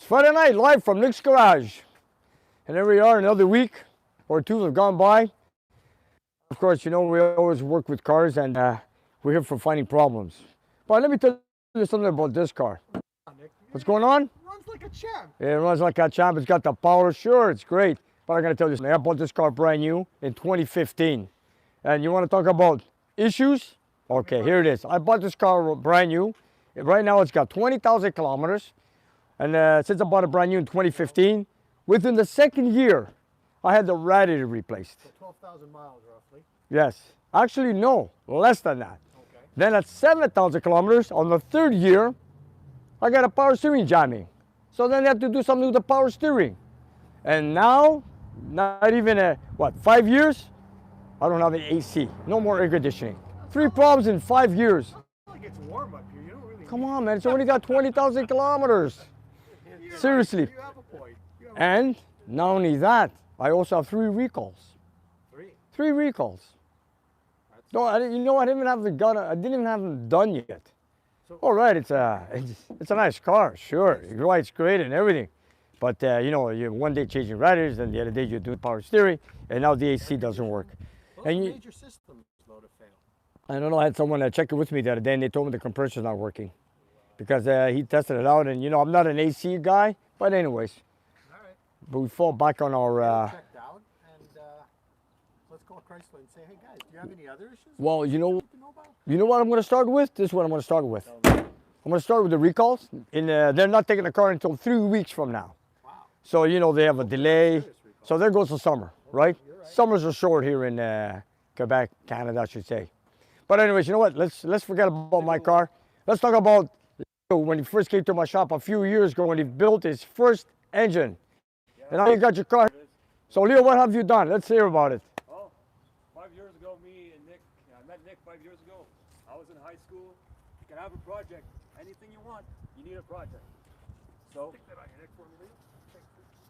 It's Friday night, live from Nick's Garage. And here we are, another week or two have gone by. Of course, you know, we always work with cars and we're here for finding problems. But let me tell you something about this car. What's going on? It runs like a champ. It runs like a champ. It's got the power. Sure, it's great. But I gotta tell you something. I bought this car brand new in 2015. And you wanna talk about issues? Okay, here it is. I bought this car brand new. Right now it's got 20,000 kilometers. And since I bought it brand new in 2015, within the second year, I had the radiator replaced. So 12,000 miles roughly. Yes. Actually, no, less than that. Okay. Then at 7,000 kilometers, on the third year, I got a power steering jamming. So then I had to do something with the power steering. And now, not even, 5 years? I don't have an AC. No more air conditioning. 3 problems in 5 years. I feel like it's warm up here. You don't really. Come on, man. It's only got 20,000 kilometers. Seriously. You have a point. And not only that, I also have 3 recalls. 3. 3 recalls. No, I didn't even have the gun. I didn't even have them done yet. So, All right, it's a nice car, sure. It's great and everything. But you know, you're one day changing radiators, and the other day you're doing power steering, and now the AC doesn't work. and major systems load to fail. I don't know. I had someone check it with me the other day, and they told me the compressor's not working because he tested it out. And you know, I'm not an AC guy, but anyways. All right. But we fall back on our. Checked out, and let's call Chrysler and say, hey guys, do you have any other issues? Well, you know we need to know about? You know what I'm going to start with? This is what I'm going to start with. I'm going to start with the recalls. They're not taking the car until 3 weeks from now. Wow. So, you know, they have a delay. Serious recall. So there goes the summer, right? You're right. Summers are short here in Quebec, Canada, I should say. But anyways, you know what? Let's forget about my car. Let's talk about when he first came to my shop a few years ago when he built his first engine. And now you got your car. So, Leo, what have you done? Let's hear about it. Oh, 5 years ago, me and Nick, I met Nick 5 years ago. I was in high school. You can have a project. Anything you want, you need a project. So,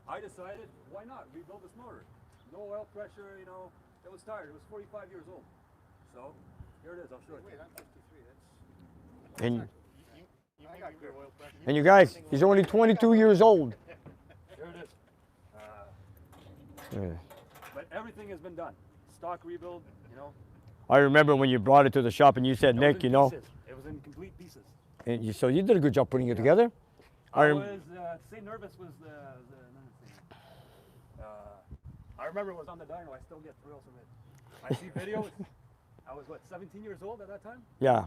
I decided, why not rebuild this motor? No oil pressure, you know, it was tired. It was 45 years old. So, here it is, I'll show it to Wait, you. I'm 53. That's. And, I got good oil pressure. and you guys, he's only 22 years old. Here it is. Yeah. But everything has been done. Stock rebuild, you know. I remember when you brought it to the shop and you said, It was Nick, in you know, pieces. It was in complete pieces. and so you did a good job putting it together. I rem- was, say nervous was the another thing. I remember it was on the dyno. I still get thrills from it. I see videos. I was, 17 years old at that time? Yeah.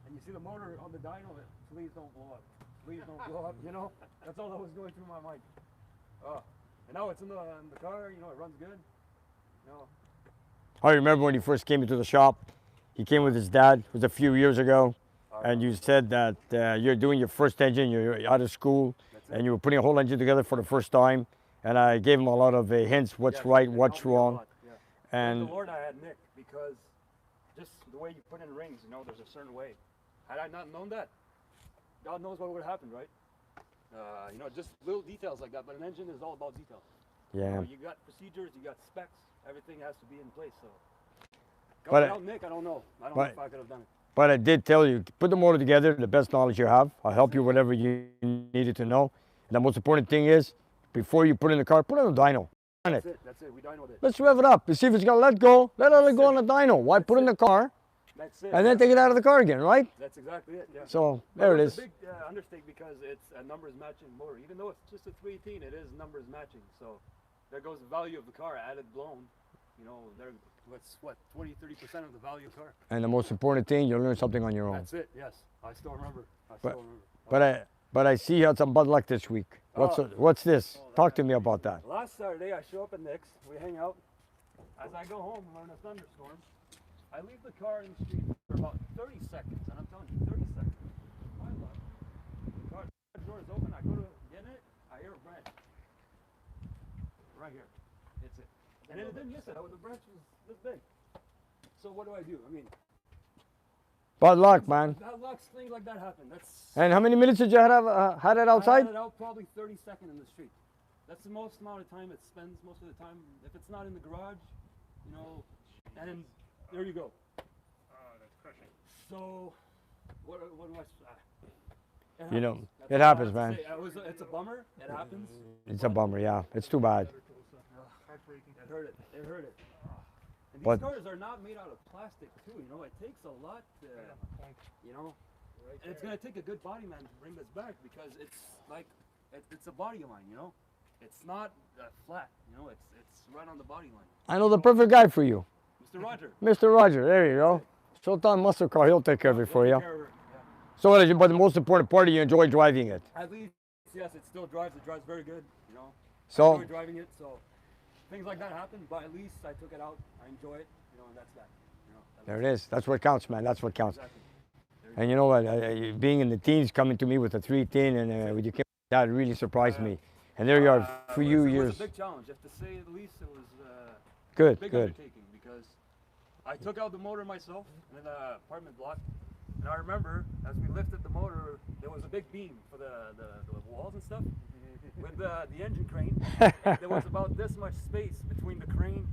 And you see the motor on the dyno, please don't blow up. Please don't blow up, you know? That's all that was going through my mind. And now it's in the car, you know, it runs good. You know, I remember when he first came into the shop, he came with his dad, it was a few years ago, and you said that you're doing your first engine, you're out of school, and you were putting a whole engine together for the first time, and I gave him a lot of hints, what's yes, right, it what's helped me a wrong, lot, yeah. and Thank the Lord I had Nick, because just the way you put in rings, you know, there's a certain way. Had I not known that, God knows what would have happened, right? You know, just little details like that, but an engine is all about detail. yeah. You know, you got procedures, you got specs, everything has to be in place, so. But Without Nick, I don't know. I don't know if I could have done it. But I did tell you, put the motor together, the best knowledge you have. I'll help you whatever you needed to know. And the most important thing is, before you put in the car, put it on the dyno. On it. That's it, we dynoed it. Let's rev it up and see if it's gonna let go. Let it go on the dyno. Why put it in the car That's it. and then take it out of the car again, right? That's exactly it, yeah. So there it It's is. a big understate because it's a numbers matching motor. Even though it's just a 318, it is numbers matching. So there goes the value of the car added blown. You know, there what's 20-30% of the value of the car. And the most important thing, you'll learn something on your own. That's it, yes. I still remember. But I see you had some bad luck this week. What's this? Talk to me about that. Last Saturday I show up at Nick's, we hang out. As I go home, we're in a thunderstorm. I leave the car in the street for about 30 seconds, and I'm telling you, 30 seconds. My luck. The car door is open, I go to get in it, I hear a branch. Right here. It's it. And it didn't miss it. The branch was this big. So what do? I mean, Bad luck, man. bad luck, things like that happen. That's. And how many minutes did you have had it I outside? had it out probably 30 seconds in the street. That's the most amount of time it spends most of the time. If it's not in the garage, you know, and there you go. Oh, that's crushing. So, what do I? You know, That's it all I happens, have to man. say. It's a bummer. It happens. It's a bummer, yeah. It's too bad. Heartbreaking. It hurt it. It hurt it. And these But- cars are not made out of plastic too. You know, it takes a lot to, you know, and it's gonna take a good body man to bring this back because it's like it's a body line. You know, it's not flat. You know, it's right on the body line. I know the perfect guy for you. Mr. Roger. Mr. Roger, there you go. Sultan Muscle Car, he'll take care of it for you. So what is it, but the most important part is you enjoy driving it. At least, yes, it still drives. It drives very good. You know, I So, enjoy driving it. So things like that happen, but at least I took it out. I enjoy it. You know, and that's that. You know, there it is. That's what counts, man. That's what counts. Exactly. And you know what, being in the teens, coming to me with a 310 and with your camera, that really surprised me. And there you are, for you It years. was a big challenge, just to say the least. It was a Good, big good. undertaking because I took out the motor myself in the apartment block. And I remember as we lifted the motor, there was a big beam for the walls and stuff. With the engine crane, there was about this much space between the crane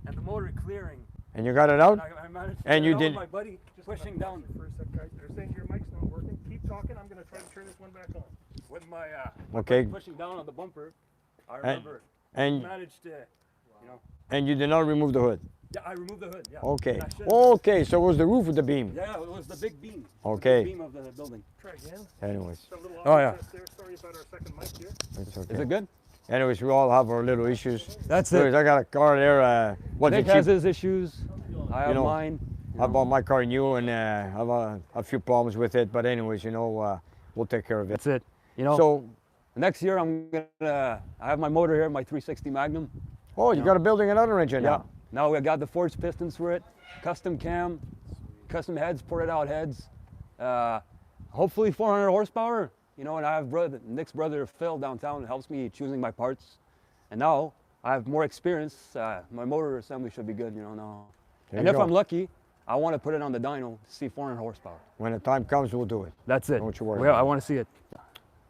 and the motor clearing. And you got it out? And I managed to And get you it out did- with my buddy pushing down For a sec, guys. They're saying your mic's not working. Keep talking. I'm going to try to turn this one back on. with my Okay. pushing down on the bumper. I remember And managed to, you know. and you did not remove the hood? Yeah, I removed the hood. Yeah. Okay. And I should've. Okay, so it was the roof of the beam. Yeah, it was the big beam. Okay. The big beam of the building. Try again. Anyways, Got a little Oh, yeah. audio test there. Sorry about our second mic here. it's okay. Is it good? Anyways, we all have our little issues. That's Anyways, I got a car there. What's Nick it has cheap? his issues. I have know, mine. I bought my car new and I have a few problems with it. But anyways, you know, we'll take care of it. That's it. You know. So, Next year I'm gonna. I have my motor here, my 360 Magnum. oh, you got to building another engine Yeah. now. Now we got the forged pistons for it, custom cam, custom heads, ported out heads. Hopefully 400 horsepower. You know, and I have Nick's brother Phil downtown helps me choosing my parts. And now I have more experience. My motor assembly should be good. You know now. There And you if go. I'm lucky, I want to put it on the dyno to see 400 horsepower. When the time comes, we'll do it. That's it. Don't you worry Well, about I it. want to see it.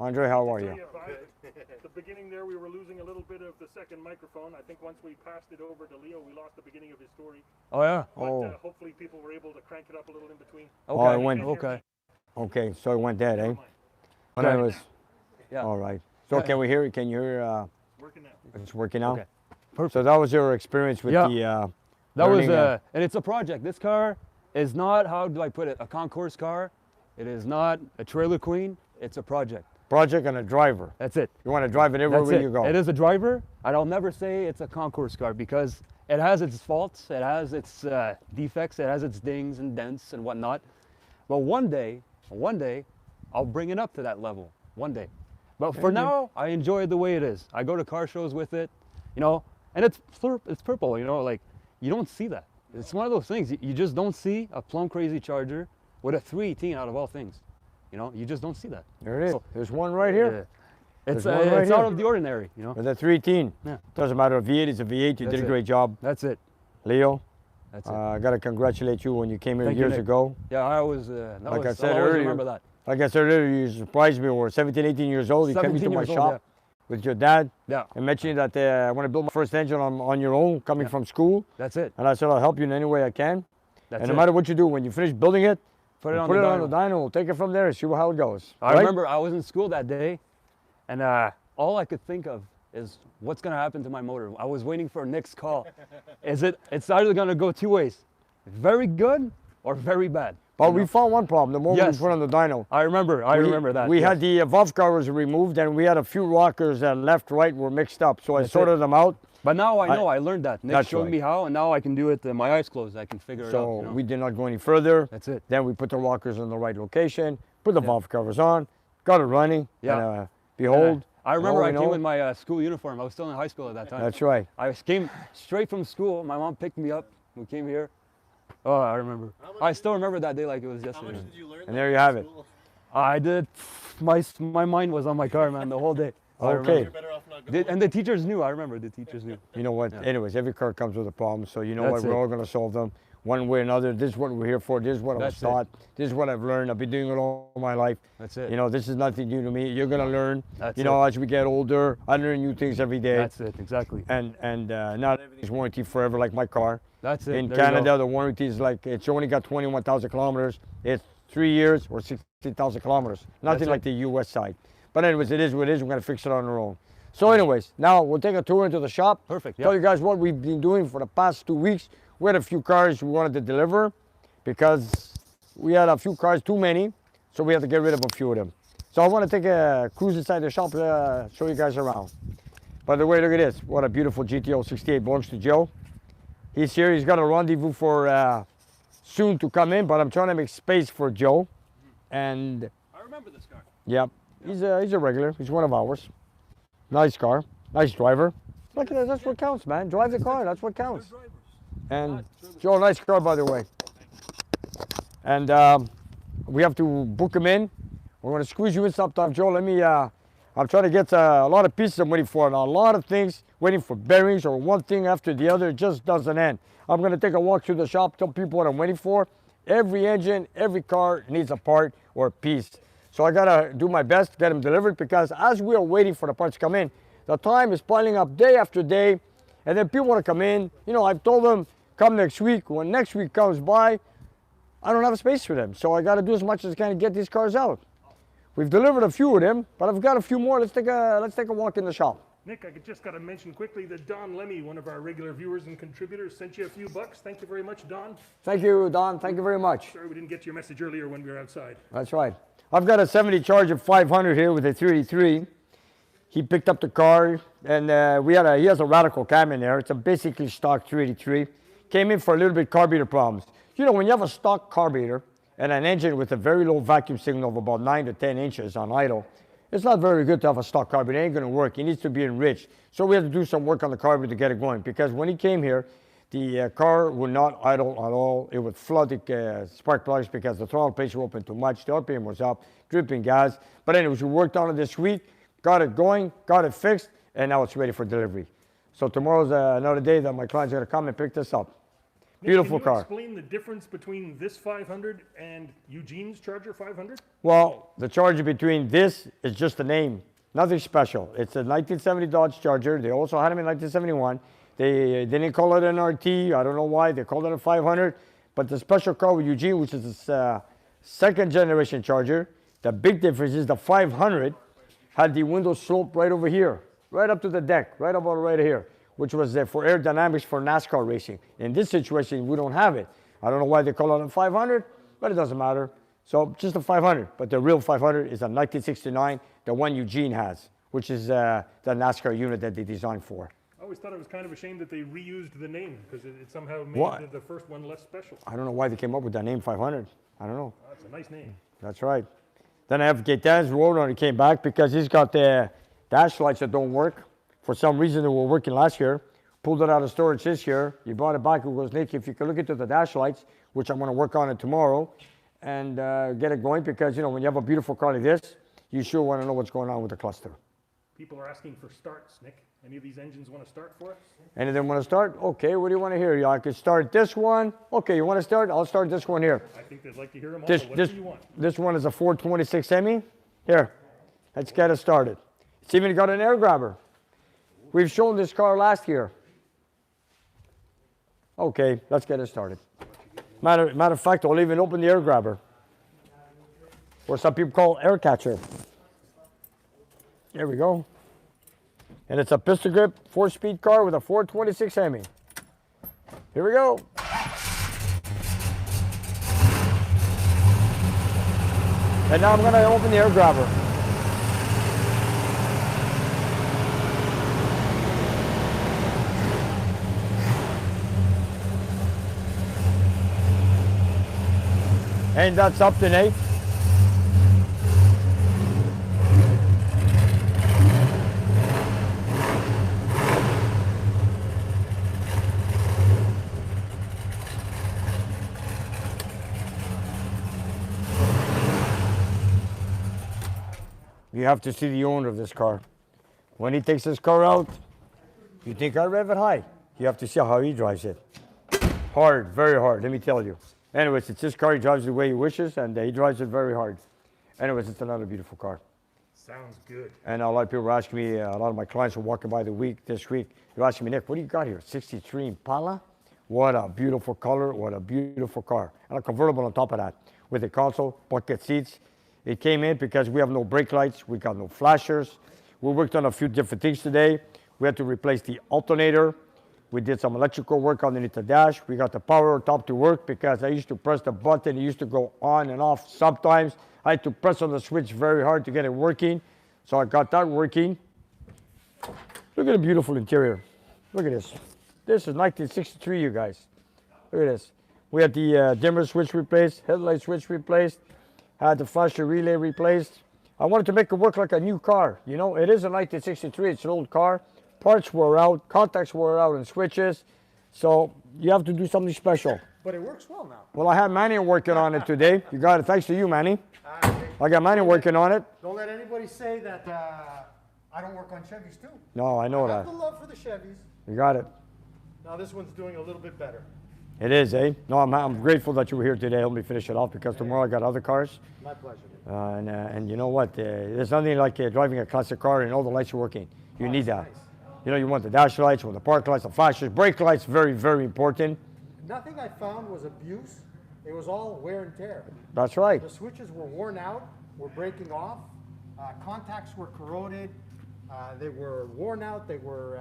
Andre, how are Tell you? you about the beginning there, we were losing a little bit of the second microphone. I think once we passed it over to Leo, we lost the beginning of his story. Oh yeah. But Oh. hopefully people were able to crank it up a little in between. Okay. Oh, it went- Okay. Okay, so it went dead, eh? Never mind. But Okay. anyways, Yeah. all right. So Yeah. can we hear it? Can you hear Working now. it's working now? Okay. Perfect. So that was your experience with Yeah. the That was learning, and it's a project. This car is not, how do I put it, a concourse car. It is not a trailer queen. It's a project. project and a driver. That's it. You want to drive it That's everywhere it. you go. It is a driver, and I'll never say it's a concourse car because it has its faults, it has its defects, it has its dings and dents and whatnot. But one day, I'll bring it up to that level. One day. But for now, I enjoy it the way it is. I go to car shows with it, you know, and it's purple, you know, like you don't see that. It's one of those things you just don't see a plum crazy Charger with a 318 out of all things. You know, you just don't see that. There it is. So- There's one right here. Yeah. It's There's one right it's out here. of the ordinary, you know. With a 318. Yeah. Doesn't matter. A V8 is a V8. You That's did a it. great job. That's it. Leo, That's it. I got to congratulate you when you came here Thank you, years Nick. ago. Yeah, I was. Like I said I'll always earlier, remember that. Like I said earlier, you surprised me. We were 17, 18 years old. You came 17 into my years old, shop with your dad Yeah, and mentioned that I want to build my first engine on your own coming Yeah. from school. that's it. And I said, I'll help you in any way I can. That's and it. no matter what you do, when you finish building it, Put it on put the it dyno. on the dyno. We'll take it from there and see how it goes. I Right? remember I was in school that day, and all I could think of is what's gonna happen to my motor. I was waiting for Nick's call. It's either gonna go two ways, very good or very bad. But you we know? found one problem. The moment Yes. we put on the dyno, I remember that. We yes. had the valve covers removed, and we had a few rockers that left, right were mixed up. So I That's sorted them out. But now I know. I learned that. Nick That's showed right. me how, and now I can do it. My eyes closed. I can figure it So out. You know? we did not go any further. That's it. Then we put the rockers in the right location, put the valve covers on, got it running. Yeah. And, behold. I remember all I we came know- with my school uniform. I was still in high school at that time. That's right. I came straight from school. My mom picked me up. We came here. Oh, I remember. I still remember that day like it was How yesterday. much did you learn? And there you have it. I did. My mind was on my car, man, the whole day. I Okay. remember. You're better off not going. And the teachers knew. I remember the teachers knew. You know what? Yeah. Anyways, every car comes with a problem. So you know That's what? We're it. all going to solve them one way or another. This is what we're here for. This is what I was That's it. taught. This is what I've learned. I've been doing it all my life. That's it. You know, this is nothing new to me. You're going to learn. That's you know, as we get older, I learn new things every day. That's it. Exactly. And not everything's warranty forever like my car. That's it. In There you go. Canada, the warranty is like, it's only got 21,000 kilometers. It's 3 years, or 60,000 kilometers. Nothing That's like the US side. But anyways, it is what it is. We're gonna fix it on our own. So anyways, now we'll take a tour into the shop. Perfect, Tell yeah. you guys what we've been doing for the past 2 weeks. We had a few cars we wanted to deliver because we had a few cars too many, so we had to get rid of a few of them. So I want to take a cruise inside the shop, show you guys around. By the way, look at this. What a beautiful GTO 68 belongs to Joe. He's here. He's got a rendezvous for soon to come in, but I'm trying to make space for Joe. And I remember this car. yep, he's a regular. He's one of ours. Nice car, nice driver. Look at that. That's what counts, man. Drive the car. That's what counts. And Joe, nice car, by the way. And we have to book him in. We're going to squeeze you in sometime, Joe. Let me. I'm trying to get a lot of pieces I'm waiting for, and a lot of things waiting for bearings or one thing after the other. It just doesn't end. I'm going to take a walk through the shop, tell people what I'm waiting for. Every engine, every car needs a part or a piece. So I got to do my best to get them delivered, because as we are waiting for the parts to come in, the time is piling up day after day. And then people want to come in. You know, I've told them, come next week. When next week comes by, I don't have a space for them. So I got to do as much as I can to get these cars out. We've delivered a few of them, but I've got a few more. Let's take a walk in the shop. Nick, I just got to mention quickly that Don Lemmy, one of our regular viewers and contributors, sent you a few bucks. Thank you very much, Don. Thank you, Don. Thank you very much. Sorry we didn't get your message earlier when we were outside. That's right. I've got a 70 Charger 500 here with a 383. He picked up the car, and he has a radical cam in there. It's a basically stock 383. Came in for a little bit carburetor problems. You know, when you have a stock carburetor and an engine with a very low vacuum signal of about 9 to 10 inches on idle, it's not very good to have a stock carburetor. It ain't going to work. It needs to be enriched. So we had to do some work on the carburetor to get it going, because when he came here, the car would not idle at all. It would flood the spark plugs because the throttle plates were open too much. The RPM was up, dripping gas. But anyways, we worked on it this week, got it going, got it fixed, and now it's ready for delivery. So tomorrow's another day that my client's going to come and pick this up. Beautiful Nick, car. Can you explain the difference between this 500 and Eugene's Charger 500? Well, the Charger between this is just a name, nothing special. It's a 1970 Dodge Charger. They also had them in 1971. They didn't call it an RT. I don't know why. They called it a 500. But the special car with Eugene, which is this second generation Charger, the big difference is the 500 had the window slope right over here, right up to the deck, right about right here, which was for aerodynamics for NASCAR racing. In this situation, we don't have it. I don't know why they call it a 500, but it doesn't matter. So just a 500, but the real 500 is a 1969, the one Eugene has, which is the NASCAR unit that they designed for. I always thought it was kind of a shame that they reused the name, because it somehow made the first one less special. I don't know why they came up with that name 500. I don't know. That's a nice name. That's right. Then I have Gaetan's Roadrunner came back because he's got the dash lights that don't work. For some reason, they were working last year. Pulled it out of storage this year. He brought it back and goes, Nick, if you can look into the dash lights, which I'm going to work on it tomorrow, and get it going, because, you know, when you have a beautiful car like this, you sure want to know what's going on with the cluster. People are asking for starts, Nick. Any of these engines want to start for us? Any of them want to start? Okay, what do you want to hear? Yeah, I could start this one. Okay, you want to start? I'll start this one here. I think they'd like to hear them all. This, What this, do you want? this one is a 426 Hemi. Here, let's get it started. It's even got an air grabber. We've shown this car last year. Okay, let's get it started. Matter of fact, I'll even open the air grabber, or some people call air catcher. There we go. And it's a pistol grip 4-speed car with a 426 Hemi. Here we go. And now I'm going to open the air grabber. And that's up to Nate. You have to see the owner of this car. When he takes this car out, you think I rev it high. You have to see how he drives it. Hard, very hard, let me tell you. Anyways, it's his car. He drives it the way he wishes, and he drives it very hard. Anyways, it's another beautiful car. Sounds good. And a lot of people were asking me, a lot of my clients were walking by this week. They're asking me, Nick, what do you got here? 63 Impala? What a beautiful color, what a beautiful car. And a convertible on top of that. with the console, bucket seats. It came in because we have no brake lights, we got no flashers. We worked on a few different things today. We had to replace the alternator. We did some electrical work underneath the dash. We got the power top to work because I used to press the button. It used to go on and off sometimes. I had to press on the switch very hard to get it working. So I got that working. Look at the beautiful interior. Look at this. This is 1963, you guys. Look at this. We had the dimmer switch replaced, headlight switch replaced, had the flasher relay replaced. I wanted to make it work like a new car. You know, it is a 1963, it's an old car. Parts were out, contacts were out, and switches. So you have to do something special. But it works well now. Well, I have Manny working on it today. You got it, thanks to you, Manny. I got Manny working on it. Don't let anybody say that I don't work on Chevys too. No, I know I have that. the love for the Chevys. You got it. Now this one's doing a little bit better. It is, eh? No, I'm grateful that you were here today. Help me finish it off because tomorrow I got other cars. My pleasure. And you know what? There's nothing like driving a classic car and all the lights are working. You need that. Nice. You know, you want the dash lights, you want the park lights, the flashers, brake lights, very, very important. Nothing I found was abuse. It was all wear and tear. That's right. The switches were worn out, were breaking off. Contacts were corroded. They were worn out. They were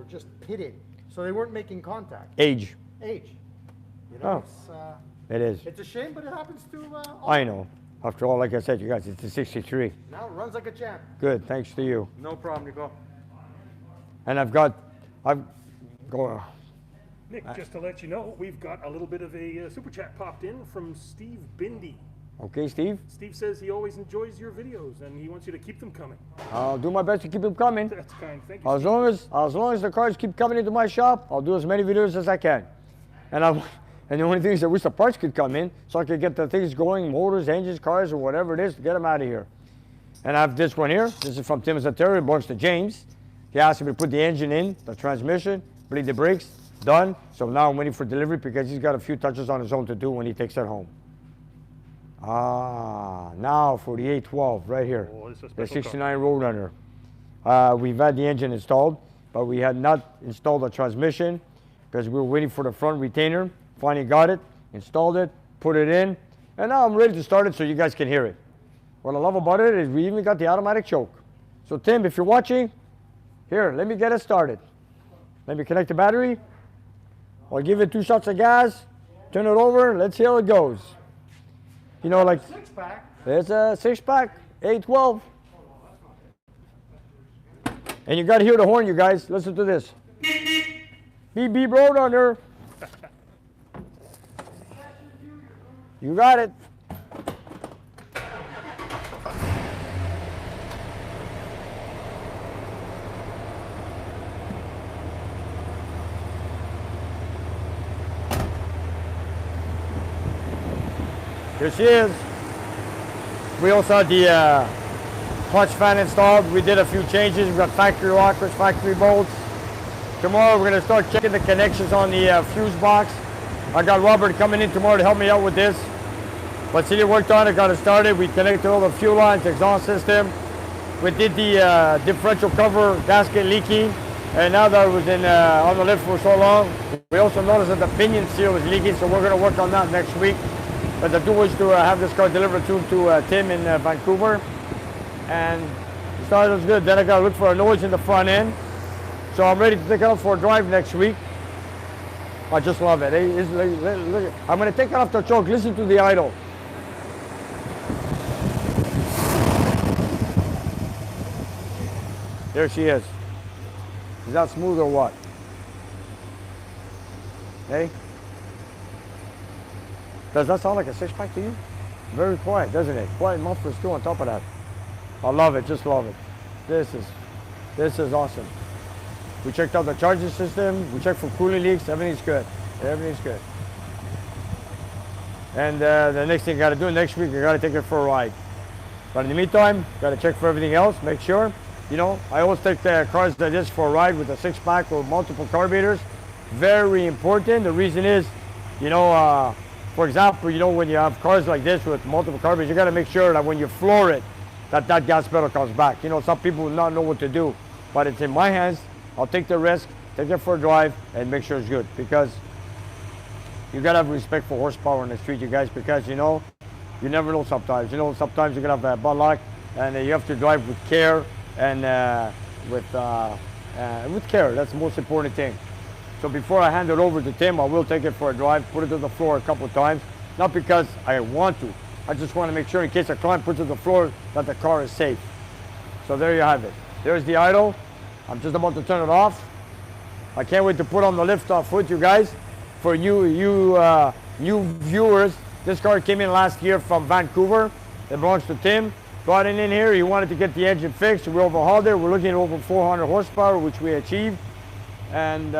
just pitted. So they weren't making contact. Age. Age. You know, It is. it's a shame, but it happens to all. I know. After all, like I said, you guys, it's the 63. Now it runs like a champ. Good, thanks to you. No problem, Nico. And I've go. Nick, just to let you know, we've got a little bit of a super chat popped in from Steve Bindi. Okay, Steve. Steve says he always enjoys your videos and he wants you to keep them coming. I'll do my best to keep them coming. That's kind. Thank you. As long as the cars keep coming into my shop, I'll do as many videos as I can. And the only thing is I wish the parts could come in so I could get the things going, motors, engines, cars, or whatever it is, to get them out of here. And I have this one here. This is from Tim's Ontario. It belongs to James. He asked me to put the engine in, the transmission, bleed the brakes, done. So now I'm waiting for delivery because he's got a few touches on his own to do when he takes it home. Now for the A12 right here, Oh, it's a the special 69 Roadrunner. We've had the engine installed, but we had not installed the transmission because we were waiting for the front retainer. Finally got it, installed it, put it in, and now I'm ready to start it so you guys can hear it. What I love about it is we even got the automatic choke. So Tim, if you're watching, here, let me get it started. Let me connect the battery. I'll give it 2 shots of gas, turn it over, let's see how it goes. You know, like, Six-pack. there's a 6-pack, A12. And you gotta hear the horn, you guys. Listen to this. Beep, beep, Roadrunner. You got it. Here she is. We also had the clutch fan installed. We did a few changes. We got factory rockers, factory bolts. Tomorrow we're going to start checking the connections on the fuse box. I got Robert coming in tomorrow to help me out with this. But City worked on it, got it started. We connected all the fuel lines, exhaust system. We did the differential cover gasket leaking. And now that it was on the lift for so long, we also noticed that the pinion seal is leaking, so we're going to work on that next week. But the goal is to have this car delivered to Tim in Vancouver. And the start was good. Then I got to look for a noise in the front end. So I'm ready to take it out for a drive next week. I just love it. Look, I'm going to take it off the choke. Listen to the idle. There she is. Is that smooth or what? Hey? Does that sound like a 6-pack to you? Very quiet, doesn't it? Quiet mufflers too on top of that. I love it, just love it. This is awesome. We checked out the charging system. We checked for cooling leaks. Everything's good. Everything's good. And the next thing I got to do next week, I got to take it for a ride. But in the meantime, got to check for everything else. Make sure. You know, I always take the cars like this for a ride with a 6-pack or multiple carburetors. Very important. The reason is, you know, for example, you know, when you have cars like this with multiple carburetors, you got to make sure that when you floor it, that gas pedal comes back. You know, some people will not know what to do, but it's in my hands. I'll take the risk, take it for a drive, and make sure it's good, because you got to have respect for horsepower in the street, you guys, because, you know, You never know sometimes. You know, sometimes you're going to have bad luck, and you have to drive with care and with care. That's the most important thing. So before I hand it over to Tim, I will take it for a drive, put it to the floor a couple of times. Not because I want to. I just want to make sure in case a client puts it to the floor that the car is safe. So there you have it. There's the idle. I'm just about to turn it off. I can't wait to put on the lift off with you guys. For new viewers, this car came in last year from Vancouver. It belongs to Tim. Brought it in here. He wanted to get the engine fixed. We overhauled it. We're looking at over 400 horsepower, which we achieved. And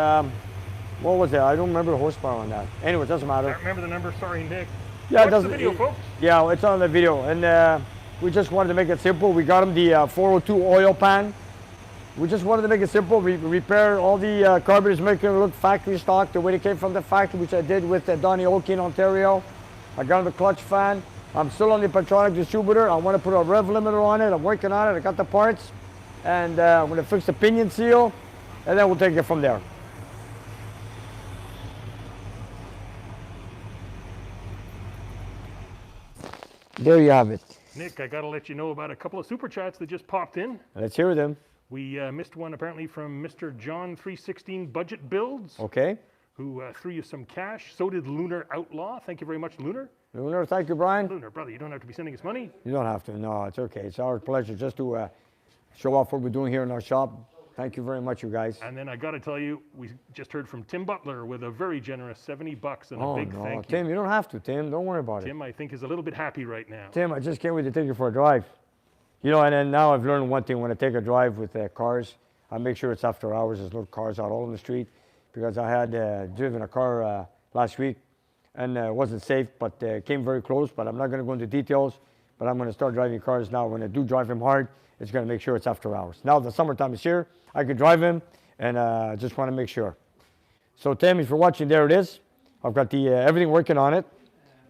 what was it? I don't remember the horsepower on that. Anyway, it doesn't matter. I remember the number. Sorry, Nick. Yeah, Watch the video, folks. Yeah, it's on the video. And we just wanted to make it simple. We got him the 402 oil pan. We just wanted to make it simple. We repaired all the carburetors, making it look factory stock, the way they came from the factory, which I did with Dyno in Ontario. I got him the clutch fan. I'm still on the Petronic distributor. I want to put a rev limiter on it. I'm working on it. I got the parts. And I'm going to fix the pinion seal. And then we'll take it from there. There you have it. Nick, I got to let you know about a couple of super chats that just popped in. Let's hear them. We missed one apparently from Mr. John 316 Budget Builds, Okay. who threw you some cash. So did Lunar Outlaw. Thank you very much, Lunar. Lunar, thank you, Brian. Lunar, brother, you don't have to be sending us money. You don't have to. No, it's okay. It's our pleasure just to show off what we're doing here in our shop. Thank you very much, you guys. And then I got to tell you, we just heard from Tim Butler with a very generous $70 and a big thank you. Tim, you don't have to, Tim. Don't worry about it. Tim, I think, is a little bit happy right now. Tim, I just can't wait to take you for a drive. You know, and then now I've learned one thing. When I take a drive with cars, I make sure it's after hours. There's no cars out all on the street, because I had driven a car last week, and it wasn't safe, but came very close. But I'm not going to go into details, but I'm going to start driving cars now. When I do drive him hard, it's going to make sure it's after hours. Now the summertime is here. I could drive him, and just want to make sure. So Tim, if you're watching, there it is. I've got the everything working on it.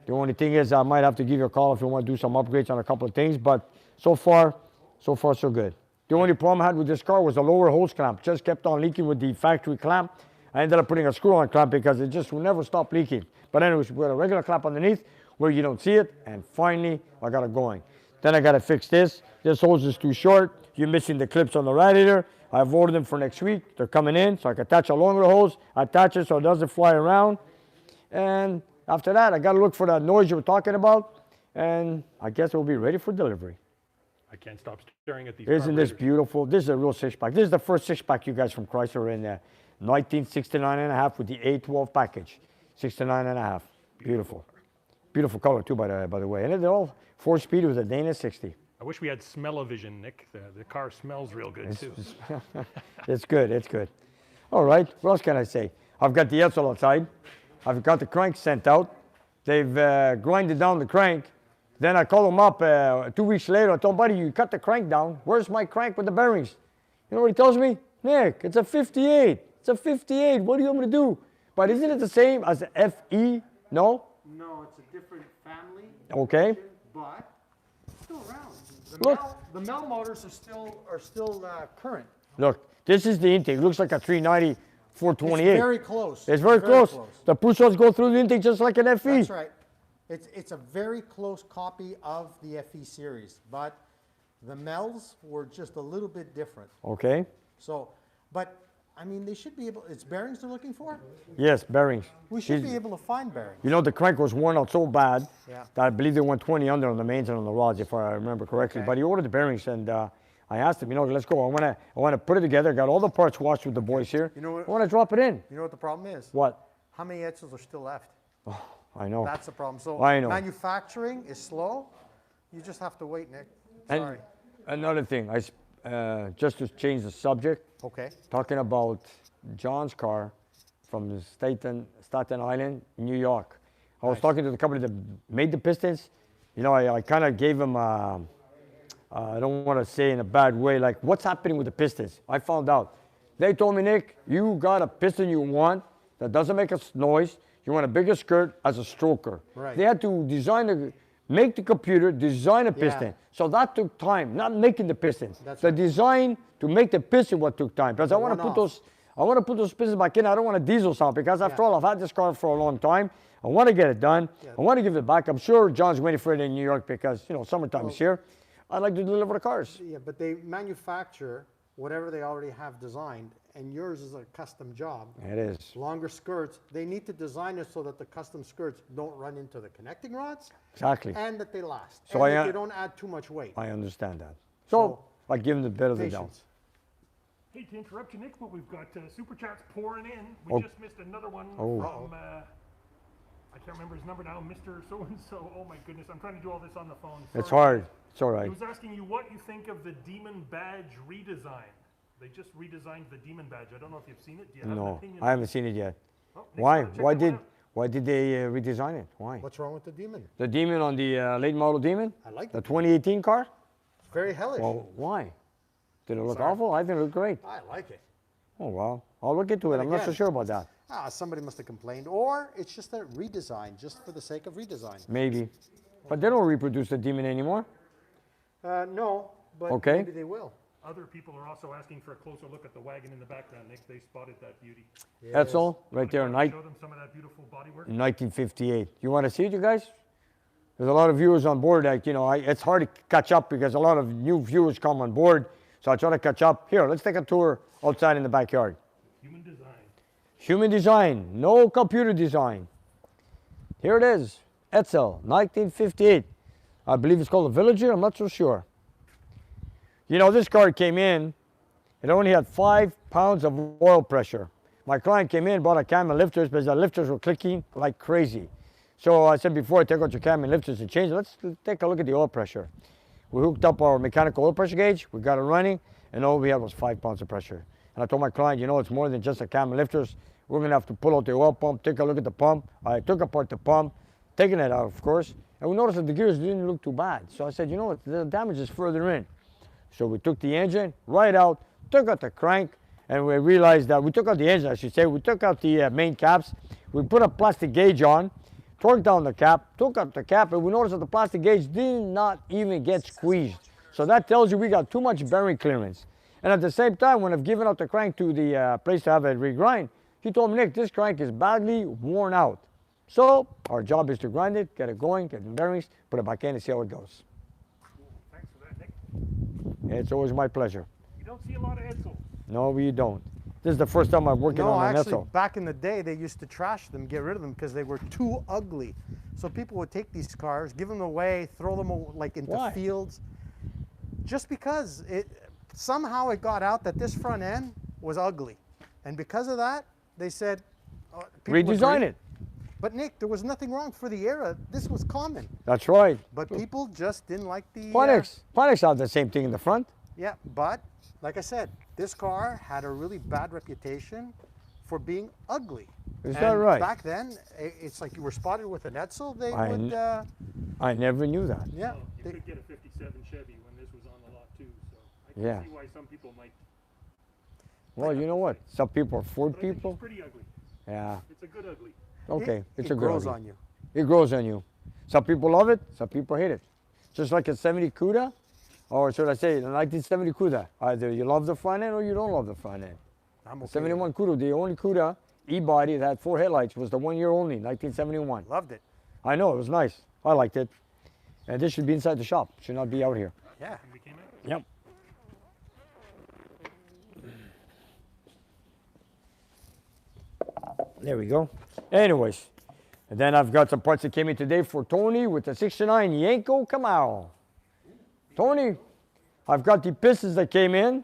The only thing is I might have to give you a call if you want to do some upgrades on a couple of things, but so far so good. The only problem I had with this car was the lower hose clamp. Just kept on leaking with the factory clamp. I ended up putting a screw-on clamp because it just will never stop leaking. But anyways, we put a regular clamp underneath where you don't see it, and finally I got it going. Then I got to fix this. This hose is too short. You're missing the clips on the radiator. I've ordered them for next week. They're coming in, so I can attach a longer hose, attach it so it doesn't fly around. And after that, I got to look for that noise you were talking about, and I guess it will be ready for delivery. I can't stop staring at these Isn't this carburetors. beautiful? This is a real six-pack. This is the first six-pack you guys from Chrysler in 1969.5 with the A12 package. 69.5. Beautiful. Beautiful color too, by the way. And they're all 4-speed with a Dana 60. I wish we had smell-o-vision, Nick. The car smells real good, too. It's good, it's good. All right, what else can I say? I've got the Edsel outside. I've got the crank sent out. They've grinded down the crank. Then I called them up 2 weeks later. I told him, buddy, you cut the crank down. Where's my crank with the bearings? You know what he tells me? Nick, it's a 58. It's a 58. What do you want me to do? But isn't it the same as the FE? No? No, it's a different family. Okay. But it's still around. Look. The Mel motors are still current. Look, this is the intake. It looks like a 390 428. It's very close. It's very close. The push rods go through the intake just like an FE. That's right. It's a very close copy of the FE series, but the Mels were just a little bit different. Okay. So, but I mean, they should be able. It's bearings they're looking for. Yes, bearings. We should be able to find bearings. You know, the crank was worn out so bad Yeah. that I believe they went 20 under on the mains and on the rods, if I remember correctly. Okay. But he ordered the bearings, and I asked him, you know, let's go. I want to put it together. Got all the parts washed with the boys here. You know what- I want to drop it in. You know what the problem is? What? How many Edsels are still left? I know. That's the problem. So I know. manufacturing is slow. You just have to wait, Nick. And Sorry. another thing, just to change the subject, Okay. talking about John's car from Staten Island, New York. I was talking to the company that made the pistons. You know, I kind of gave him, I don't want to say in a bad way, like what's happening with the pistons. I found out. They told me, Nick, you got a piston you want that doesn't make a noise. You want a bigger skirt as a stroker. Right. They had to make the computer design a piston. So that took time, not making the pistons. That's the right. design to make the piston what took time. Because I want to put those pistons back in. I don't want a diesel sound because after all, I've had this car for a long time. I want to get it done. Yeah. I want to give it back. I'm sure John's waiting for it in New York because, you know, summertime is here. I'd like to deliver the cars. Yeah, but they manufacture whatever they already have designed, and yours is a custom job. It is. Longer skirts, they need to design it so that the custom skirts don't run into the connecting rods Exactly. and that they last. So and I, that they don't add too much weight. I understand that. So, So I give him the bit of the doubt. Patience. Hey, to interrupt you, Nick, but we've got super chats pouring in. We Oh. just missed another one Oh. from, I can't remember his number now, Mr. So-and-so. Oh my goodness, I'm trying to do all this on the phone. It's Sorry. hard. It's all He right. was asking you what you think of the Demon Badge redesign. They just redesigned the Demon Badge. I don't know if you've seen it. Do you have an No, opinion? I haven't seen it yet. Oh, Nick's Why? gotta check Why that one did? out. Why did they redesign it? Why? What's wrong with the Demon? The Demon on the late model Demon? I like The it. 2018 car? It's very hellish. Well, why? Did it look Sorry. awful? I think it looked great. I like it. Oh, well, I'll look into it. But I'm not so again- sure about that. Somebody must have complained, or it's just a redesign, just for the sake of redesign. Maybe. But they don't reproduce the Demon anymore. No, but Okay. maybe they will. Other people are also asking for a closer look at the wagon in the background, Nick. They spotted that beauty. That's all, right there, Wanna show them some of that beautiful bodywork. 1958. You want to see it, you guys? There's a lot of viewers on board that, you know, it's hard to catch up because a lot of new viewers come on board. So I try to catch up. Here, let's take a tour outside in the backyard. Human design. Human design, no computer design. Here it is, Edsel, 1958. I believe it's called a Villager, I'm not so sure. You know, this car came in, it only had 5 pounds of oil pressure. My client came in, bought a cam and lifters because the lifters were clicking like crazy. So I said before I take out your cam and lifters to change, let's take a look at the oil pressure. We hooked up our mechanical oil pressure gauge, we got it running, and all we had was 5 pounds of pressure. And I told my client, you know, it's more than just a cam and lifters. We're gonna have to pull out the oil pump, take a look at the pump. I took apart the pump, taking it out, of course, and we noticed that the gears didn't look too bad. So I said, you know what, the damage is further in. So we took the engine right out, took out the crank, and we realized that we took out the engine, I should say. We took out the main caps. We put a plastic gauge on, torqued down the cap, took out the cap, and we noticed that the plastic gauge did not even get squeezed. So that tells you we got too much bearing clearance. And at the same time, when I've given out the crank to the place to have it regrind, he told me, Nick, this crank is badly worn out. So our job is to grind it, get it going, get the bearings, put it back in and see how it goes. Thanks for that, Nick. It's always my pleasure. You don't see a lot of Edsel. No, we don't. This is the first time I'm working No, on an actually, Edsel. back in the day, they used to trash them, get rid of them because they were too ugly. So people would take these cars, give them away, throw them like into Why? fields, just because somehow it got out that this front end was ugly, and because of that, they said people would Redesign bring- it. But Nick, there was nothing wrong for the era. This was common, That's right. but people just didn't like the. Pontiacs have the same thing in the front. Yeah, but like I said, this car had a really bad reputation for being ugly. Is And that right? Back then, it's like you were spotted with an Edsel, they I would, kn- I never knew that. yeah. Well, you they- could get a 57 Chevy when this was on the lot too, so I can Yeah. see why some people might. Well, you know what? Some people are Ford But I think people. it's pretty ugly. Yeah. It's a good ugly. Okay. It's it a good grows ugly. on you. It grows on you. Some people love it. Some people hate it. Just like a 70 Cuda, or should I say, a 1970 Cuda. Either you love the front end or you don't love the front end. I'm okay with 71 Cuda, the only Cuda E-body that had 4 headlights, was the 1 year only, 1971. it. Loved it. I know, it was nice. I liked it. And this should be inside the shop. Should not be out here. Yeah. And we came out. Yep. There we go. Anyways, and then I've got some parts that came in today for Tony with the 69 Yanko Camaro. Tony, I've got the pistons that came in,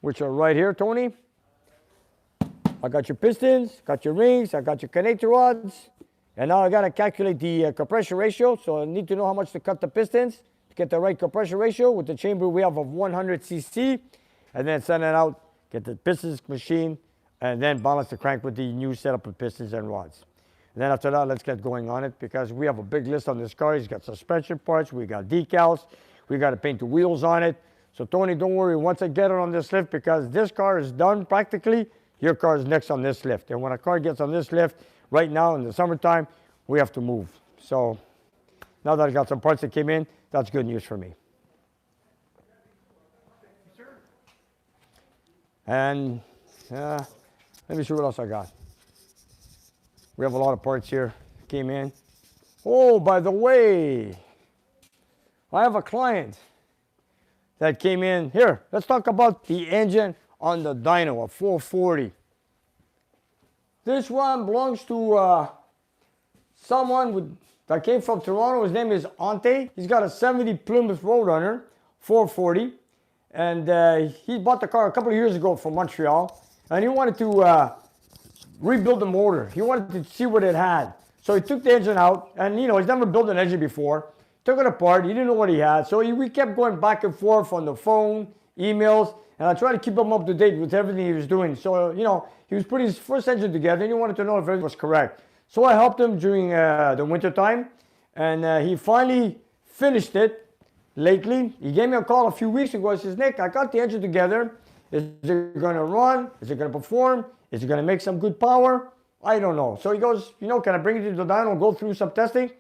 which are right here, Tony. I got your pistons, got your rings, I got your connector rods, and now I got to calculate the compression ratio. So I need to know how much to cut the pistons to get the right compression ratio with the chamber we have of 100 cc, and then send it out, get the pistons machine, and then balance the crank with the new setup of pistons and rods. And then after that, let's get going on it because we have a big list on this car. He's got suspension parts, we got decals, we got to paint the wheels on it. So Tony, don't worry, once I get it on this lift, because this car is done practically, your car is next on this lift. And when a car gets on this lift, right now in the summertime, we have to move. So now that I got some parts that came in, that's good news for me. And let me see what else I got. We have a lot of parts here. Came in. Oh, by the way, I have a client that came in. Here, let's talk about the engine on the Dyno, a 440. This one belongs to someone that came from Toronto. His name is Ante. He's got a 70 Plymouth Roadrunner 440. And he bought the car a couple of years ago from Montreal. And he wanted to rebuild the motor. He wanted to see what it had. So he took the engine out. And, you know, he's never built an engine before. Took it apart. He didn't know what he had. So we kept going back and forth on the phone, emails. And I tried to keep him up to date with everything he was doing. So, you know, he was putting his first engine together. And he wanted to know if everything was correct. So I helped him during the winter time. And he finally finished it. Lately, he gave me a call a few weeks ago. He says, Nick, I got the engine together. Is it going to run? Is it going to perform? Is it going to make some good power? I don't know. So he goes, you know, can I bring it to the dyno and go through some testing?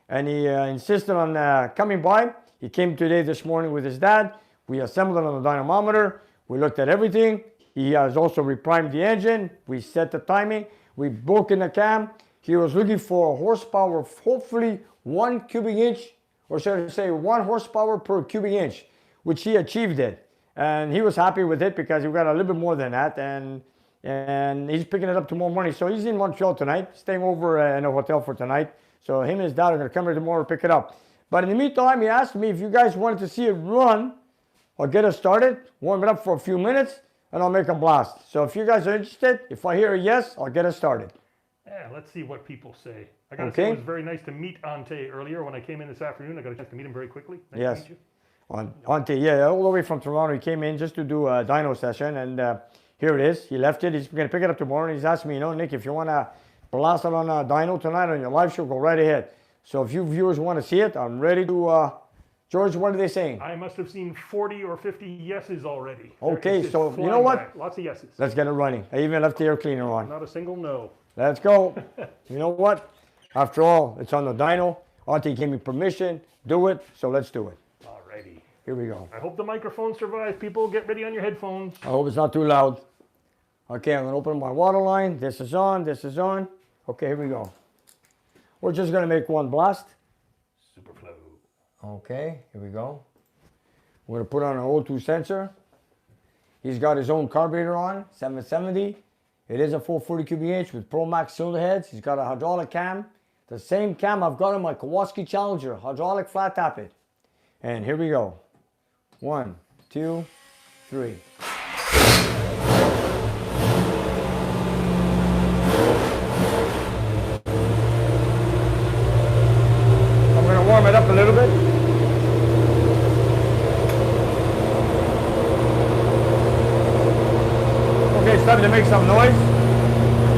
And he insisted on coming by. He came today this morning with his dad. We assembled it on the dynamometer. We looked at everything. He has also reprimed the engine. We set the timing. We broke in the cam. He was looking for a horsepower of hopefully 1 cubic inch, or should I say 1 horsepower per cubic inch, which he achieved it. And he was happy with it because we got a little bit more than that. And he's picking it up tomorrow morning. So he's in Montreal tonight, staying over in a hotel for tonight. So him and his dad are going to come here tomorrow to pick it up. But in the meantime, he asked me if you guys wanted to see it run, I'll get it started, warm it up for a few minutes, and I'll make a blast. So if you guys are interested, if I hear a yes, I'll get it started. Yeah, let's see what people say. I got to Okay. say, it was very nice to meet Ante earlier when I came in this afternoon. I got a chance to meet him very quickly. Nice Yes. to meet you. Ante, yeah, all the way from Toronto. He came in just to do a dyno session, and here it is. He left it. He's going to pick it up tomorrow, and he's asked me, you know, Nick, if you want to blast it on a dyno tonight on your live show, go right ahead. So if you viewers want to see it, I'm ready to... George, what are they saying? I must have seen 40 or 50 yeses already. Okay, It's so you flying know what? by. Lots of yeses. Let's get it running. I even left the air cleaner on. Not a single no. Let's go. You know what? After all, it's on the dyno. Ante gave me permission. Do it, so let's do it. Alrighty. Here we go. I hope the microphone survives. People, get ready on your headphones. I hope it's not too loud. Okay, I'm going to open my water line. This is on. This is on. Okay, here we go. We're just going to make one blast. Super flow. Okay, here we go. We're going to put on an O2 sensor. He's got his own carburetor on, 770. It is a 440 cubic inch with Pro Max cylinder heads. He's got a hydraulic cam. The same cam I've got on my Kawasaki Challenger, hydraulic flat tappet. And here we go. 1, 2, 3. I'm going to warm it up a little bit. Okay, it's starting to make some noise.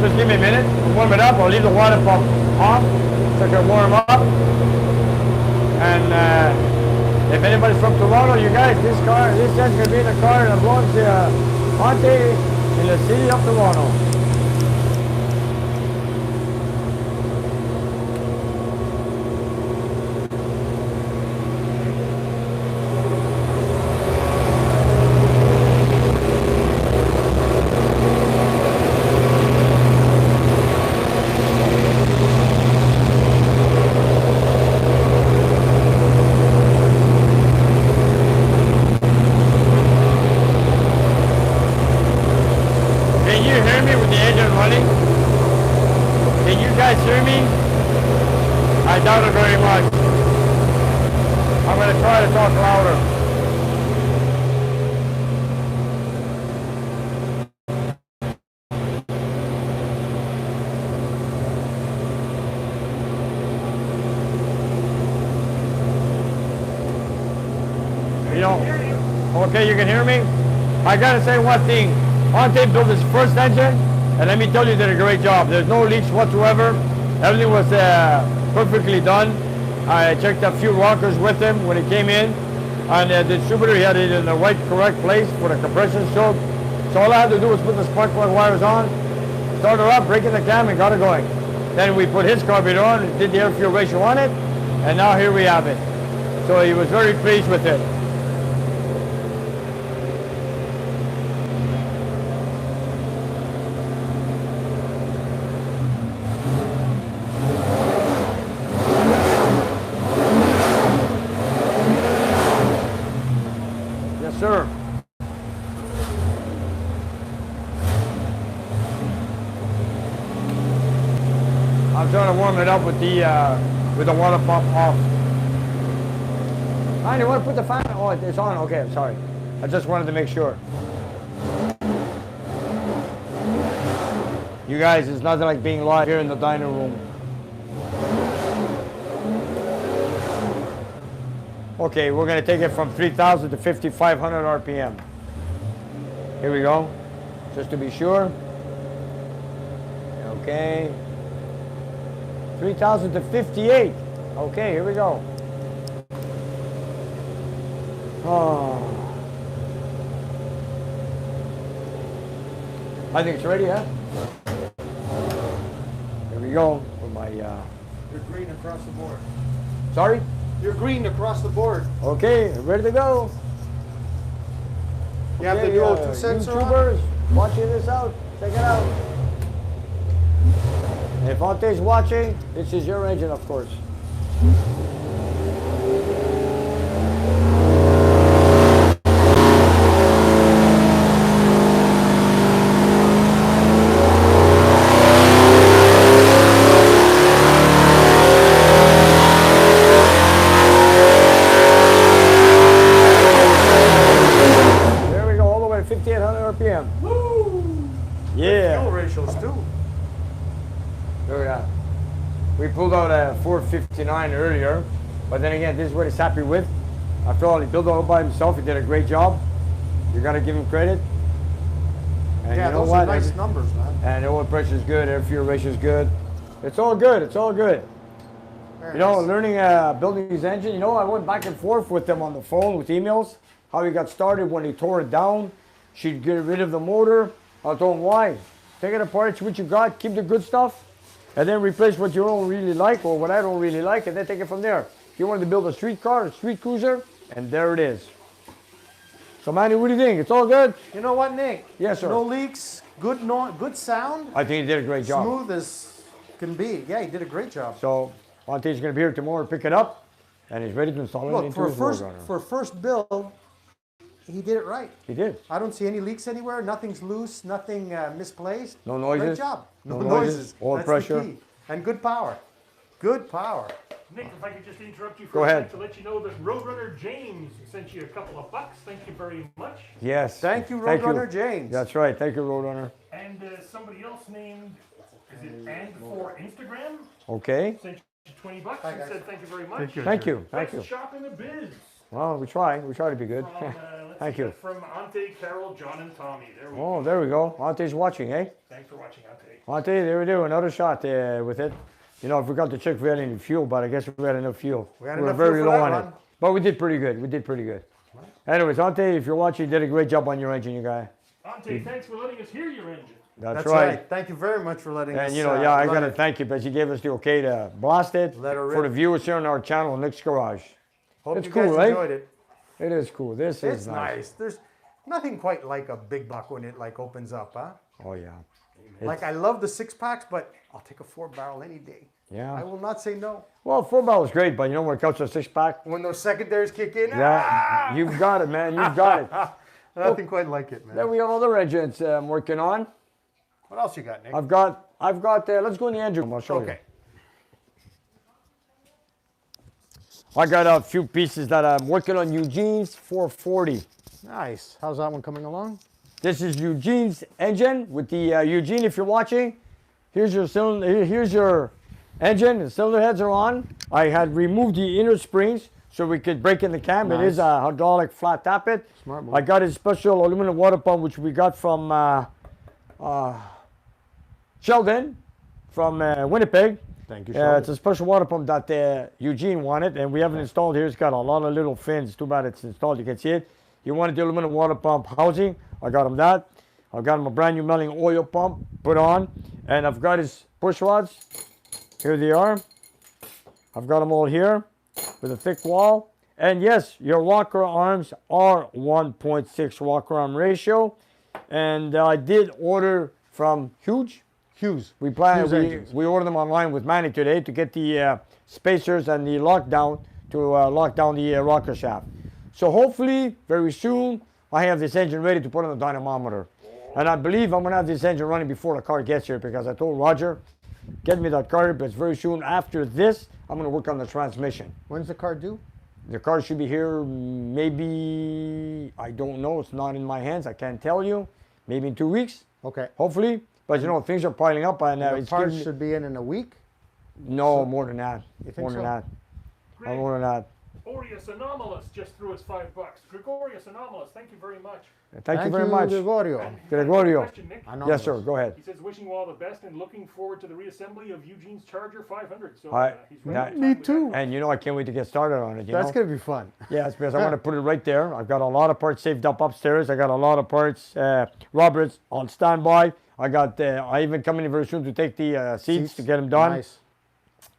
Just give me a minute. Warm it up. I'll leave the water pump off so I can warm up. And if anybody's from Toronto, you guys, this is going to be the car that belongs to Ante in the city of Toronto. I doubt it very much. I'm going to try to talk louder. You know, okay, you can hear me? I got to say one thing. Ante built his first engine, and let me tell you, he did a great job. There's no leaks whatsoever. Everything was perfectly done. I checked a few rockers with him when he came in, and the distributor, he had it in the right, correct place for the compression stroke. So all I had to do was put the spark plug wires on, start her up, break in the cam, and got it going. Then we put his carburetor on, did the air-fuel ratio on it, and now here we have it. So he was very pleased with it. sir. I'm trying to warm it up with the water pump off. I didn't want to put the fan. Oh, it's on. Okay, I'm sorry. I just wanted to make sure. You guys, it's nothing like being live here in the dining room. Okay, we're going to take it from 3,000 to 5,500 RPM. Here we go, just to be sure. Okay. 3,000 to 58. Okay, here we go. Oh. I think it's ready, huh? Here we go with my. You're green across the board. Sorry? You're green across the board. Okay, ready to go. You have the dual 2 sensor on? YouTubers watching this out, check it out. And if Ante's watching, this is your engine, of course. There we go, all the way to 5,800 RPM. Woo! Yeah. Fuel ratios too. Look at that. We pulled out a 459 earlier, but then again, this is what he's happy with. After all, he built it all by himself. He did a great job. You got to give him credit. And Yeah, you know those what? are nice numbers, man. And the oil pressure is good. Air fuel ratio is good. It's all good. It's all good. Very You know, nice. learning building his engine. You know, I went back and forth with him on the phone with emails. How he got started when he tore it down. She'd get rid of the motor. I told him why. Take it apart, see what you got, keep the good stuff, and then replace what you don't really like or what I don't really like, and then take it from there. If you wanted to build a street car, a street cruiser, and there it is. So Manny, what do you think? It's all good? You know what, Nick? Yes, sir. No leaks, good sound, I think he did a great job. smooth as can be. Yeah, he did a great job. So Ante's going to be here tomorrow to pick it up, and he's ready to install it Look, into for his first Roadrunner. for first build, he did it right. He did. I don't see any leaks anywhere. Nothing's loose. Nothing misplaced. No noises? Great job. No No noises, noises. oil That's pressure. the key. And good power. Good power. Nick, if I could just interrupt you for Go a ahead. sec to let you know that Roadrunner James sent you a couple of bucks. Thank you very much. Yes. Thank you, Roadrunner James. That's right. Thank you, Roadrunner. And somebody else named, is it And for Instagram? Okay. Sent you 20 bucks and said thank you very much. Thank you. Thank Best you. shop in the biz. Well, we try. We try to be good. From, let's Thank see, you. From Ante, Carol, John, and Tommy. There we go. Oh, there we go. Ante's watching, eh? Thanks for watching, Ante. Ante, there we do. Another shot with it. You know, I forgot to check if we had any fuel, but I guess we had enough fuel. We had were enough very fuel for low that on run. it. But we did pretty good. We did pretty good. Anyways, Ante, if you're watching, you did a great job on your engine, you guy. Ante, thanks for letting us hear your engine. That's right. right. Thank you very much for letting us. And, you know, yeah, I let got to it- thank you because you gave us the okay to blast it Let her for the rip. viewers here on our channel, Nick's Garage. Hope It's you cool, guys right? enjoyed it. It is cool. This It's is nice. There's nothing quite like a big buck when it like opens up, huh? Oh, yeah. Like I love the 6-packs, but I'll take a 4-barrel any day. Yeah. I will not say no. Well, 4-barrel is great, but you know when it comes to a 6-pack, When those secondaries kick in, yeah, you've got it, man. You've got it. nothing quite like it, man. Then we have other engines I'm working on. What else you got, Nick? I've got, let's go in the engine room. I'll show you. Okay. I got a few pieces that I'm working on. Eugene's 440. Nice. How's that one coming along? This is Eugene's engine with the Eugene. If you're watching, here's your cylinder. Here's your engine. The cylinder heads are on. I had removed the inner springs so we could break in the cam. It is a hydraulic flat tappet. Smart move. I got a special aluminum water pump which we got from Sheldon from Winnipeg. Thank you, It's a special water pump that Eugene wanted, and we have it installed here. It's got a lot of little fins. Too bad it's installed. You can see it. He wanted the aluminum water pump housing. I got him that. I got him a brand new melting oil pump put on, and I've got his push rods. Here they are. I've got them all here with a thick wall. And yes, your rocker arms are 1.6 rocker arm ratio. And I did order from Hughes. Hughes engines. we ordered them online with Manny today to get the spacers and the lockdown to lock down the rocker shaft. So hopefully very soon I have this engine ready to put on the dynamometer. And I believe I'm going to have this engine running before the car gets here because I told Roger, get me that car, but very soon after this, I'm going to work on the transmission. When's the car due? The car should be here maybe, I don't know, it's not in my hands, I can't tell you. Maybe in 2 weeks, Okay. hopefully. But you know, things are piling up and The it's parts giving me- should be in a week? No, more than that. You think More than so? that. Great. More than that. Aureus Anomalous just threw us $5. Gregorius Anomalous, thank you very much. Thank you very much. Gregorio. Gregorio. Question, Nick. Yes, sir, go ahead. He says, wishing you all the best and looking forward to the reassembly of Eugene's Charger 500. So Hi. he's Yeah. ready to Me time with too. that. And you know, I can't wait to get started on it, you That's know? going to be fun. Yes, because I want to put it right there. I've got a lot of parts saved up upstairs. I got a lot of parts, Roberts on standby. I got, I even coming in very soon to take the seats to get them done. Nice.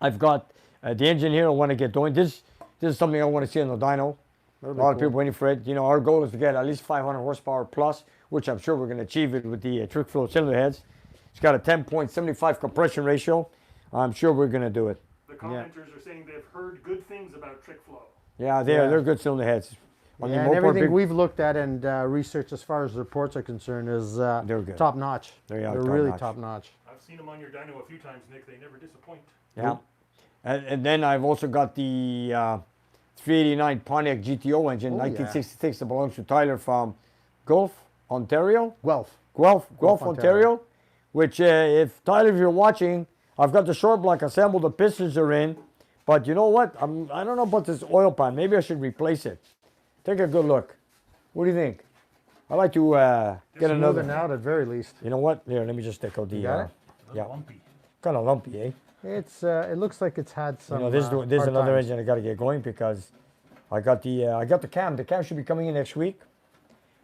I've got the engine here I want to get going. This is something I want to see on the dyno. A That'd be lot of cool. people waiting for it. You know, our goal is to get at least 500 horsepower plus, which I'm sure we're going to achieve it with the trick flow cylinder heads. It's got a 10.75 compression ratio. I'm sure we're going to do it. The commenters are saying they've heard good things about Trick Flow. Yeah, Yeah. they're good cylinder heads. I mean, Yeah, and Mopar everything big- we've looked at and researched as far as the reports are concerned is They're good. top notch. They are They're top really notch. top notch. I've seen them on your dyno a few times, Nick. They never disappoint. Yeah. And then I've also got the 389 Pontiac GTO engine, Oh, yeah. 1966, that belongs to Tyler from Guelph, Ontario. Guelph. Guelph, Ontario. Which, if Tyler, if you're watching, I've got the short block assembled, the pistons are in. But you know what? I don't know about this oil pan. Maybe I should replace it. Take a good look. What do you think? I'd like to get another. Smoothen out at very least. You know what? Here, let me just take out the. got it? Yeah, Lumpy. kind of lumpy, eh? It's it looks like it's had some. You know, this is hard another times. engine I got to get going because I got the cam. The cam should be coming in next week.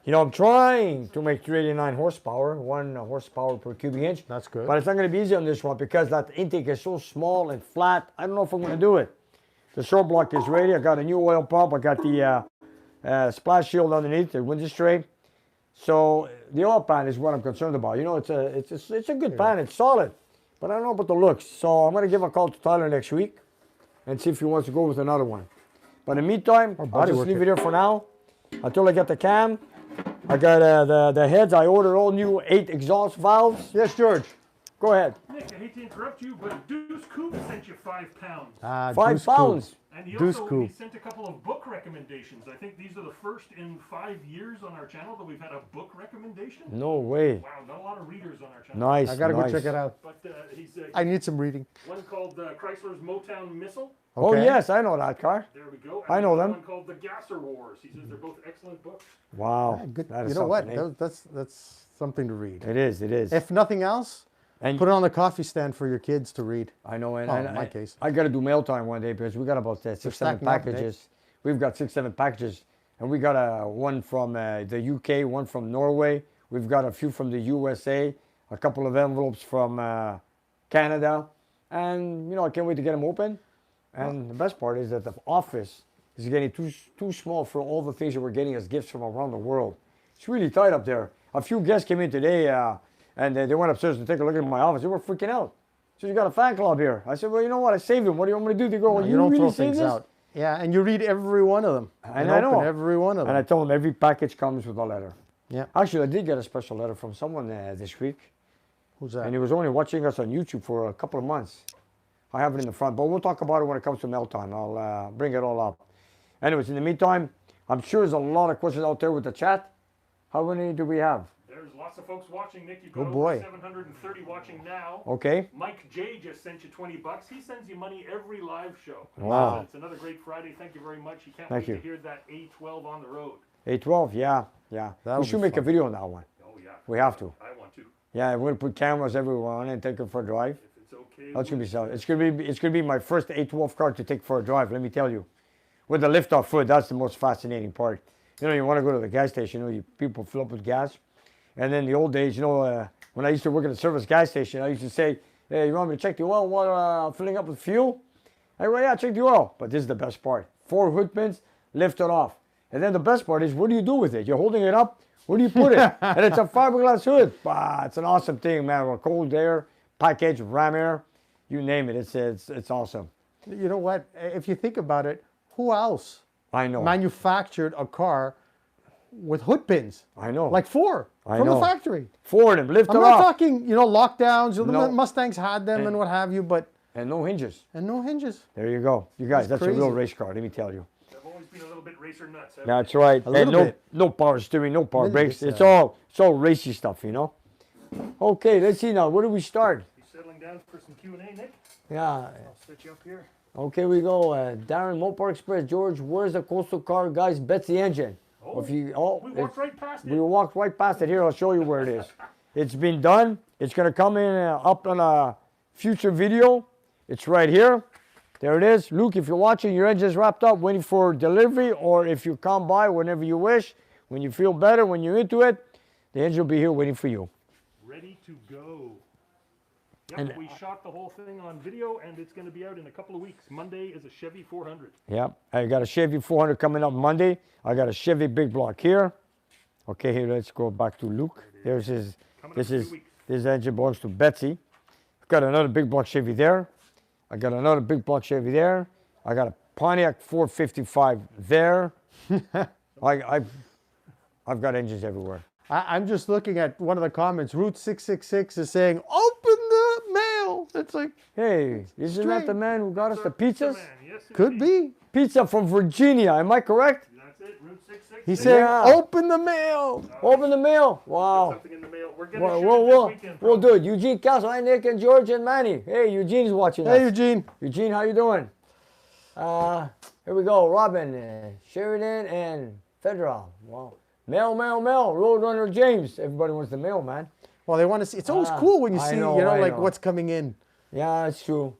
You know, I'm trying to make 389 horsepower, 1 horsepower per cubic inch. That's good. But it's not going to be easy on this one because that intake is so small and flat. I don't know if I'm going to do it. The short block is ready. I got a new oil pump. I got the splash shield underneath, the window tray. So the oil pan is what I'm concerned about. You know, it's a good pan. It's solid. But I don't know about the looks. So I'm going to give a call to Tyler next week and see if he wants to go with another one. But in the meantime, I'll body just work leave it. it here for now until I get the cam. I got the heads. I ordered all new 8 exhaust valves. Yes, George. Go ahead. Nick, I hate to interrupt you, but Deuce Coop sent you £5. Ah, 5 Deuce Coupe. pounds. And he Deuce also Coupe. he sent a couple of book recommendations. I think these are the first in 5 years on our channel that we've had a book recommendation. No way. Wow, not a lot of readers on our channel. Nice. I gotta nice. go check it out. But he's I need some reading. one called Chrysler's Motown Missile. Oh, Okay. yes, I know that car. There we go. I know another them. One called The Gasser Wars. He says they're both excellent books. Wow. Ah, good. That is You know what? something, eh? That's something to read. It is. It is. If nothing else, And put it on the coffee stand for your kids to read. I know, and, Oh, and in my case. I got to do mail time one day because we got about 6, 7 stacking up, eh? packages. We've got 6, 7 packages, and we got one from the UK, one from Norway. We've got a few from the USA, a couple of envelopes from Canada, and you know I can't wait to get them open. And the best part is that the office is getting too small for all the things that we're getting as gifts from around the world. It's really tight up there. A few guests came in today, and they went upstairs to take a look at my office. They were freaking out. So you got a fan club here. I said, well, you know what? I saved them. What do you want me to do? They go, well, You don't really throw saved things this? out. Yeah, and you read every one of them. And You I open know. every one of And I them. told them every package comes with a letter. Yeah. Actually, I did get a special letter from someone this week, Who's that? and he was only watching us on YouTube for a couple of months. I have it in the front, but we'll talk about it when it comes to mail time. I'll bring it all up. Anyways, in the meantime, I'm sure there's a lot of questions out there with the chat. How many do we have? There's lots of folks watching, Nick. You've Oh, got boy. over 730 watching now. Okay. Mike J just sent you $20. He sends you money every live show. Wow. So it's another great Friday. Thank you very much. You can't Thank wait you. to hear that A12 on the road. A12, yeah. That'll We be should make a fun. video on that one. Oh yeah. We have to. I want to. Yeah, we're gonna put cameras everywhere on it and take it for a drive. If it's okay. That's gonna be so. It's gonna be my first A12 car to take for a drive. Let me tell you, with the lift-off foot, that's the most fascinating part. You know, you want to go to the gas station. You know, people fill up with gas, and then the old days, you know, when I used to work at a service gas station, I used to say, "Hey, you want me to check the oil while I'm filling up with fuel?" I go, "Yeah, check the oil." But this is the best part: 4 hood pins, lift it off, and then the best part is, what do you do with it? You're holding it up. Where do you put it? And it's a fiberglass hood. Bah, it's an awesome thing, man. With cold air, package, ram air, you name it. It's awesome. You know what? If you think about it, who else I know. manufactured a car with hood pins. I know. Like 4 I from know. the factory. 4 of them, lift I'm them not up. talking, lockdowns. The No. Mustangs had them and what have you, but And no hinges. and no hinges. There you go. You guys, That's that's a real crazy. race car, let me tell you. I've always been a little bit racer nuts. That's right. A And little no, bit. no power steering, no power Little brakes. bit, It's all racy stuff, Okay, let's see now. Where do we start? You settling down for some Q&A, Nick? Yeah. I'll set you up here. Okay, we go. Darren, Mopar Express. George, where's the coastal car, guys? Betsy engine. Oh, If you, we walked right past we it. walked right past it. Here, I'll show you where it is. It's been done. It's going to come in up on a future video. It's right here. There it is. Luke, if you're watching, your engine's wrapped up, waiting for delivery, or if you come by whenever you wish, when you feel better, when you're into it, the engine will be here waiting for you. Ready to go. Yep, And- we shot the whole thing on video, and it's going to be out in a couple of weeks. Monday is a Chevy 400. Yep. I got a Chevy 400 coming up Monday. I got a Chevy big block here. Okay, here, let's go back to Luke. There's his, Coming this up in 2 is, weeks. this engine belongs to Betsy. I've got another big block Chevy there. I got another big block Chevy there. I got a Pontiac 455 there. I've got engines everywhere. I'm just looking at one of the comments. Route 666 is saying, "Open the mail." It's like, Hey, isn't that the Strange. man who got us the Pizza pizzas? Man, yes, could indeed. be. Pizza from Virginia, am I correct? That's it, Route 66. He said, Yeah. "Open the mail." Open the mail. Wow. Something in the mail. We're going to Well, shoot we'll, it we'll, this weekend. we'll do it. Eugene Castle, hi Nick and George and Manny. Hey, Eugene's watching Hey, us. Eugene. Eugene, how you doing? Here we go. Robin, Sheridan, and Federal. Wow. Mail. Roadrunner James. Everybody wants the mail, man. Well, they want to see. It's always cool when you I see, know, like I know. what's coming in. Yeah, it's true.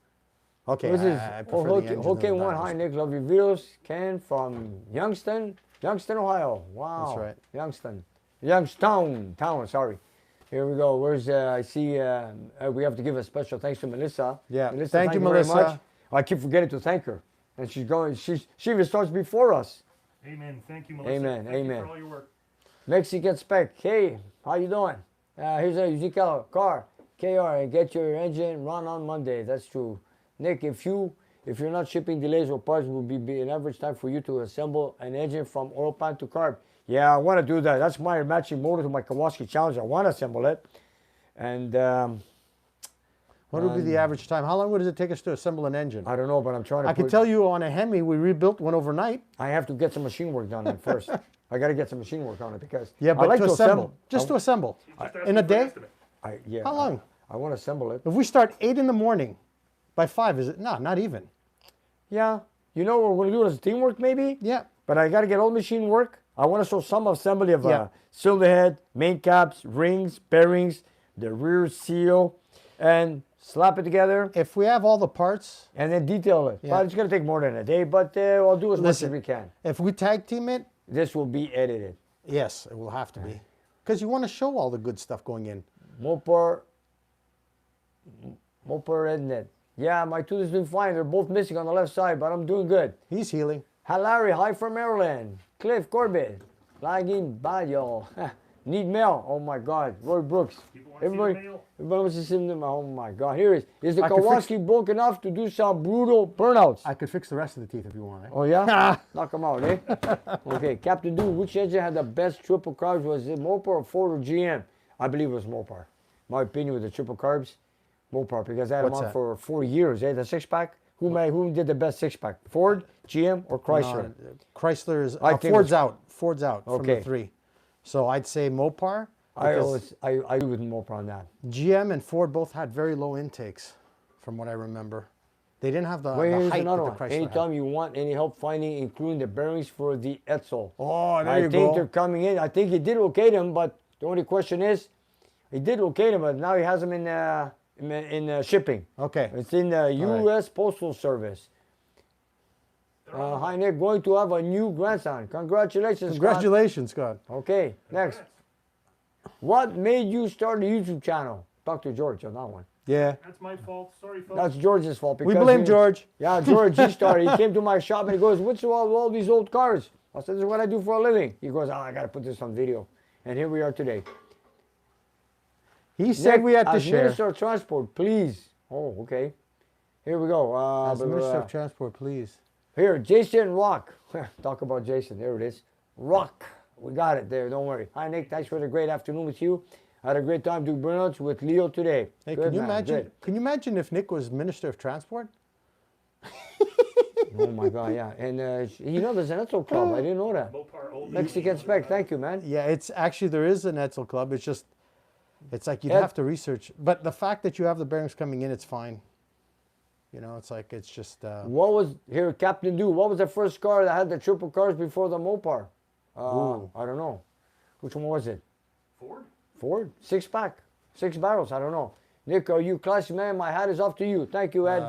Okay, What's this? I Oh, prefer the engines okay, than the one. dials. Hi, Nick. Love your videos. Ken from Youngstown, Ohio. Wow. That's right. Youngstown, sorry. Here we go. Where's, I see, we have to give a special thanks to Melissa. Yeah, Melissa, thank you, very Melissa. much. I keep forgetting to thank her. And she even starts before us. Amen. Thank you, Melissa. Amen, Thank you amen. for all your work. Mexican Spec. Hey, how you doing? Here's a Eugene car. KR, and get your engine run on Monday. That's true. Nick, if you're not shipping delays or parts, will be an average time for you to assemble an engine from oil pan to carb. Yeah, I want to do that. That's my matching motor to my Kawasaki Challenger. I want to assemble it. And What would be the average time? How long would it take us to assemble an engine? I don't know, but I'm trying to I can tell you on a Hemi, we rebuilt one overnight. I have to get some machine work done on it first. I got to get some machine work on it because Yeah, I but like to assemble. Just to assemble. Just In a asking for an day? estimate. Yeah. How long? I want to assemble it. If we start 8 in the morning, by 5, is it? No, not even. Yeah. You know what we're going to do as teamwork maybe? Yeah. But I got to get all machine work. I want to show some assembly of Yeah. cylinder head, main caps, rings, bearings, the rear seal, and slap it together If we have all the parts, and then detail it. Yeah. But it's going to take more than a day, but I'll do as much Listen. as we can. if we tag team it, This will be edited. yes, it will have to be. Because you want to show all the good stuff going in. Mopar Rednet. Yeah, my tooth is doing fine. They're both missing on the left side, but I'm doing good. He's healing. Hi, Larry. Hi from Maryland. Cliff Corbett. Lagging bad, y'all. Need mail. Oh, my God. Roy Brooks. People want to see the mail. Everybody wants to see them. Oh, my God. Here it is. Is the I can fix- Kawasaki broke enough to do some brutal burnouts? I could fix the rest of the teeth if you want. Oh, yeah? Knock them out, eh? Okay. Captain Dude, which engine had the best triple carbs? Was it Mopar or Ford or GM? I believe it was Mopar. My opinion with the triple carbs, Mopar, because I had them What's on that? for 4 years, eh? The six-pack. Who did the best six-pack? Ford, GM, or Chrysler? Chrysler is I think Ford's it's- out. Ford's out from Okay. the 3. So I'd say Mopar. I because agree with Mopar on that. GM and Ford both had very low intakes, from what I remember. They didn't have the Wait, here's height another that one. the Chrysler Anytime had. you want any help finding, including the bearings for the Edsel. Oh, there I you think go. they're coming in. I think he did locate them, but the only question is, he did locate them, but now he has them in shipping. Okay. It's in the U.S. Postal Service. Hi, Nick. Going to have a new grandson. Congratulations, Scott. Congratulations, Scott. Okay, next. What made you start a YouTube channel? Talk to George on that one. Yeah. That's my fault. Sorry, folks. That's George's fault. We because blame he- George. Yeah, George, he started. He came to my shop and he goes, what's all these old cars? I said, this is what I do for a living. He goes, I got to put this on video. And here we are today. He said Nick, we had to as share. Minister of Transport, please. Oh, okay. Here we go. As Blah, blah, Minister blah. of Transport, please. Here, Jason Rock. Talk about Jason. There it is. Rock. We got it there. Don't worry. Hi, Nick. Thanks for the great afternoon with you. I had a great time doing burnouts with Leo today. Hey, Good, can you man. imagine? Good. Can you imagine if Nick was Minister of Transport? Oh my God, yeah. And you know, there's an Edsel club. I didn't know that. Mopar only. Mexican spec. Thank you, man. Yeah, it's actually there is an Edsel club. It's just, it's like you'd Ed- have to research. But the fact that you have the bearings coming in, it's fine. You know, it's like it's just. What was here, Captain Do? What was the first car that had the triple cars before the Mopar? I don't know. Which one was it? Ford? Ford? 6-pack, 6 barrels. I don't know. Nick, are you classy man? My hat is off to you. Thank you, Ed.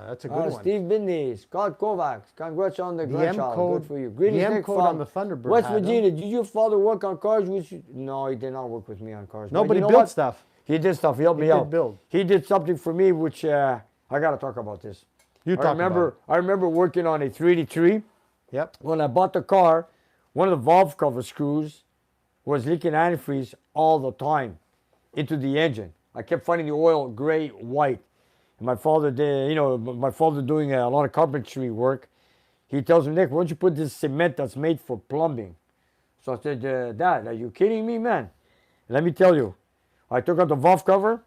That's a good one. Steve Bindy, Scott Kovacs. Congrats on the The M grandchild. code. Good for you. The Greetings, M Nick, code from on the Thunderbird. West hat, huh? Virginia. Did your father work on cars with you? No, he did not work with me on cars. No, But but you he know built what? stuff. He did stuff. He helped me did out. build. He did something for me, which I got to talk about this. You talk about it. I remember working on a 383. Yep. When I bought the car, one of the valve cover screws was leaking antifreeze all the time into the engine. I kept finding the oil gray, white. And my father did, you know, my father doing a lot of carpentry work. He tells me, Nick, why don't you put this cement that's made for plumbing? So I said, Dad, are you kidding me, man? Let me tell you, I took out the valve cover.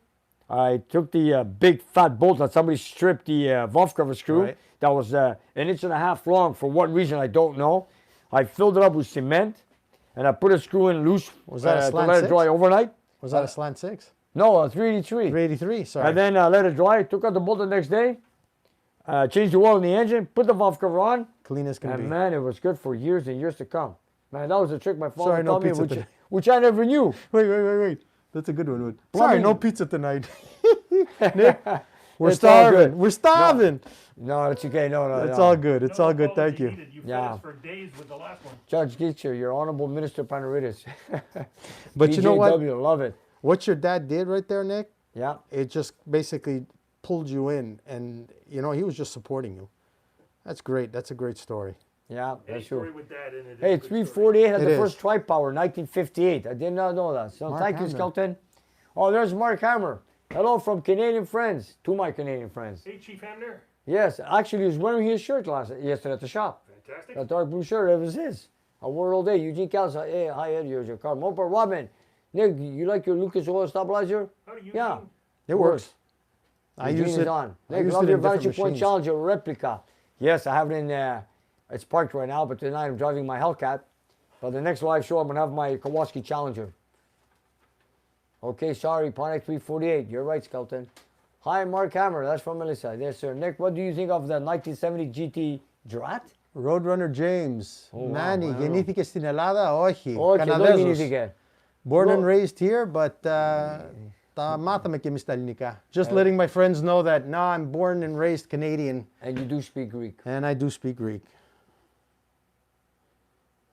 I took the big fat bolt that somebody stripped the valve cover screw. Right. That was 1.5 inches long. For what reason, I don't know. I filled it up with cement, and I put a screw in loose Was that a to slant let it six? dry overnight. Was that a slant 6? No, a 383. 383. Sorry. And then let it dry. Took out the bolt the next day. Changed the oil in the engine. Put the valve cover on. Clean as can And be. man, it was good for years and years to come. Man, that was a trick my father Sorry, no taught me, pizza which, today. which I never knew. Wait. That's a good one. Sorry, no pizza tonight. Nick, we're It's all good. starving. We're starving. No, it's okay. No. It's no. all good. It's No all good. apology Thank you. needed. You fed Yeah. us for days with the last one. Judge Geetcher, your honorable minister Panaritis. But you know what? BJW, love it. What your dad did right there, Nick, Yeah. it just basically pulled you in, and you know he was just supporting you. That's great. That's a great story. Yeah, Any that's story true. with that in it. is Hey, a good story. 348 had It the is. first tri-power, 1958. I did not know that. So Mark thank you, Hammer. Skelton. Oh, there's Mark Hammer. Hello from Canadian friends, to my Canadian friends. Hey, Chief Hamner. Yes, actually, he was wearing his shirt yesterday at the shop. Fantastic. That dark blue shirt, it was his. I wore it all day. Eugene Callis, hey, hi, Ed, here's your car. Mopa Robin, Nick, you like your Lucas oil stabilizer? How do you Yeah. mean? It works. I Eugene use is it. on. I Nick, used love it your in different Vantage Point machines. Challenger replica. Yes, I have it in, it's parked right now, but tonight I'm driving my Hellcat. But the next live show, I'm going to have my Kawasaki Challenger. Okay, sorry, Pontiac 348. You're right, Skelton. Hi, Mark Hammer. That's from Melissa. Yes, sir. Nick, what do you think of the 1970 GT Drat? Roadrunner James. Oh, wow, Manny, I don't γεννήθηκε στην Ελλάδα, όχι. Όχι, εδώ Καναδέζος. γεννήθηκε. Born and Ro- raised here, but τα μάθαμε και εμείς τα ελληνικά. Just letting my friends know that, no, I'm born and raised Canadian, And you do speak Greek. and I do speak Greek.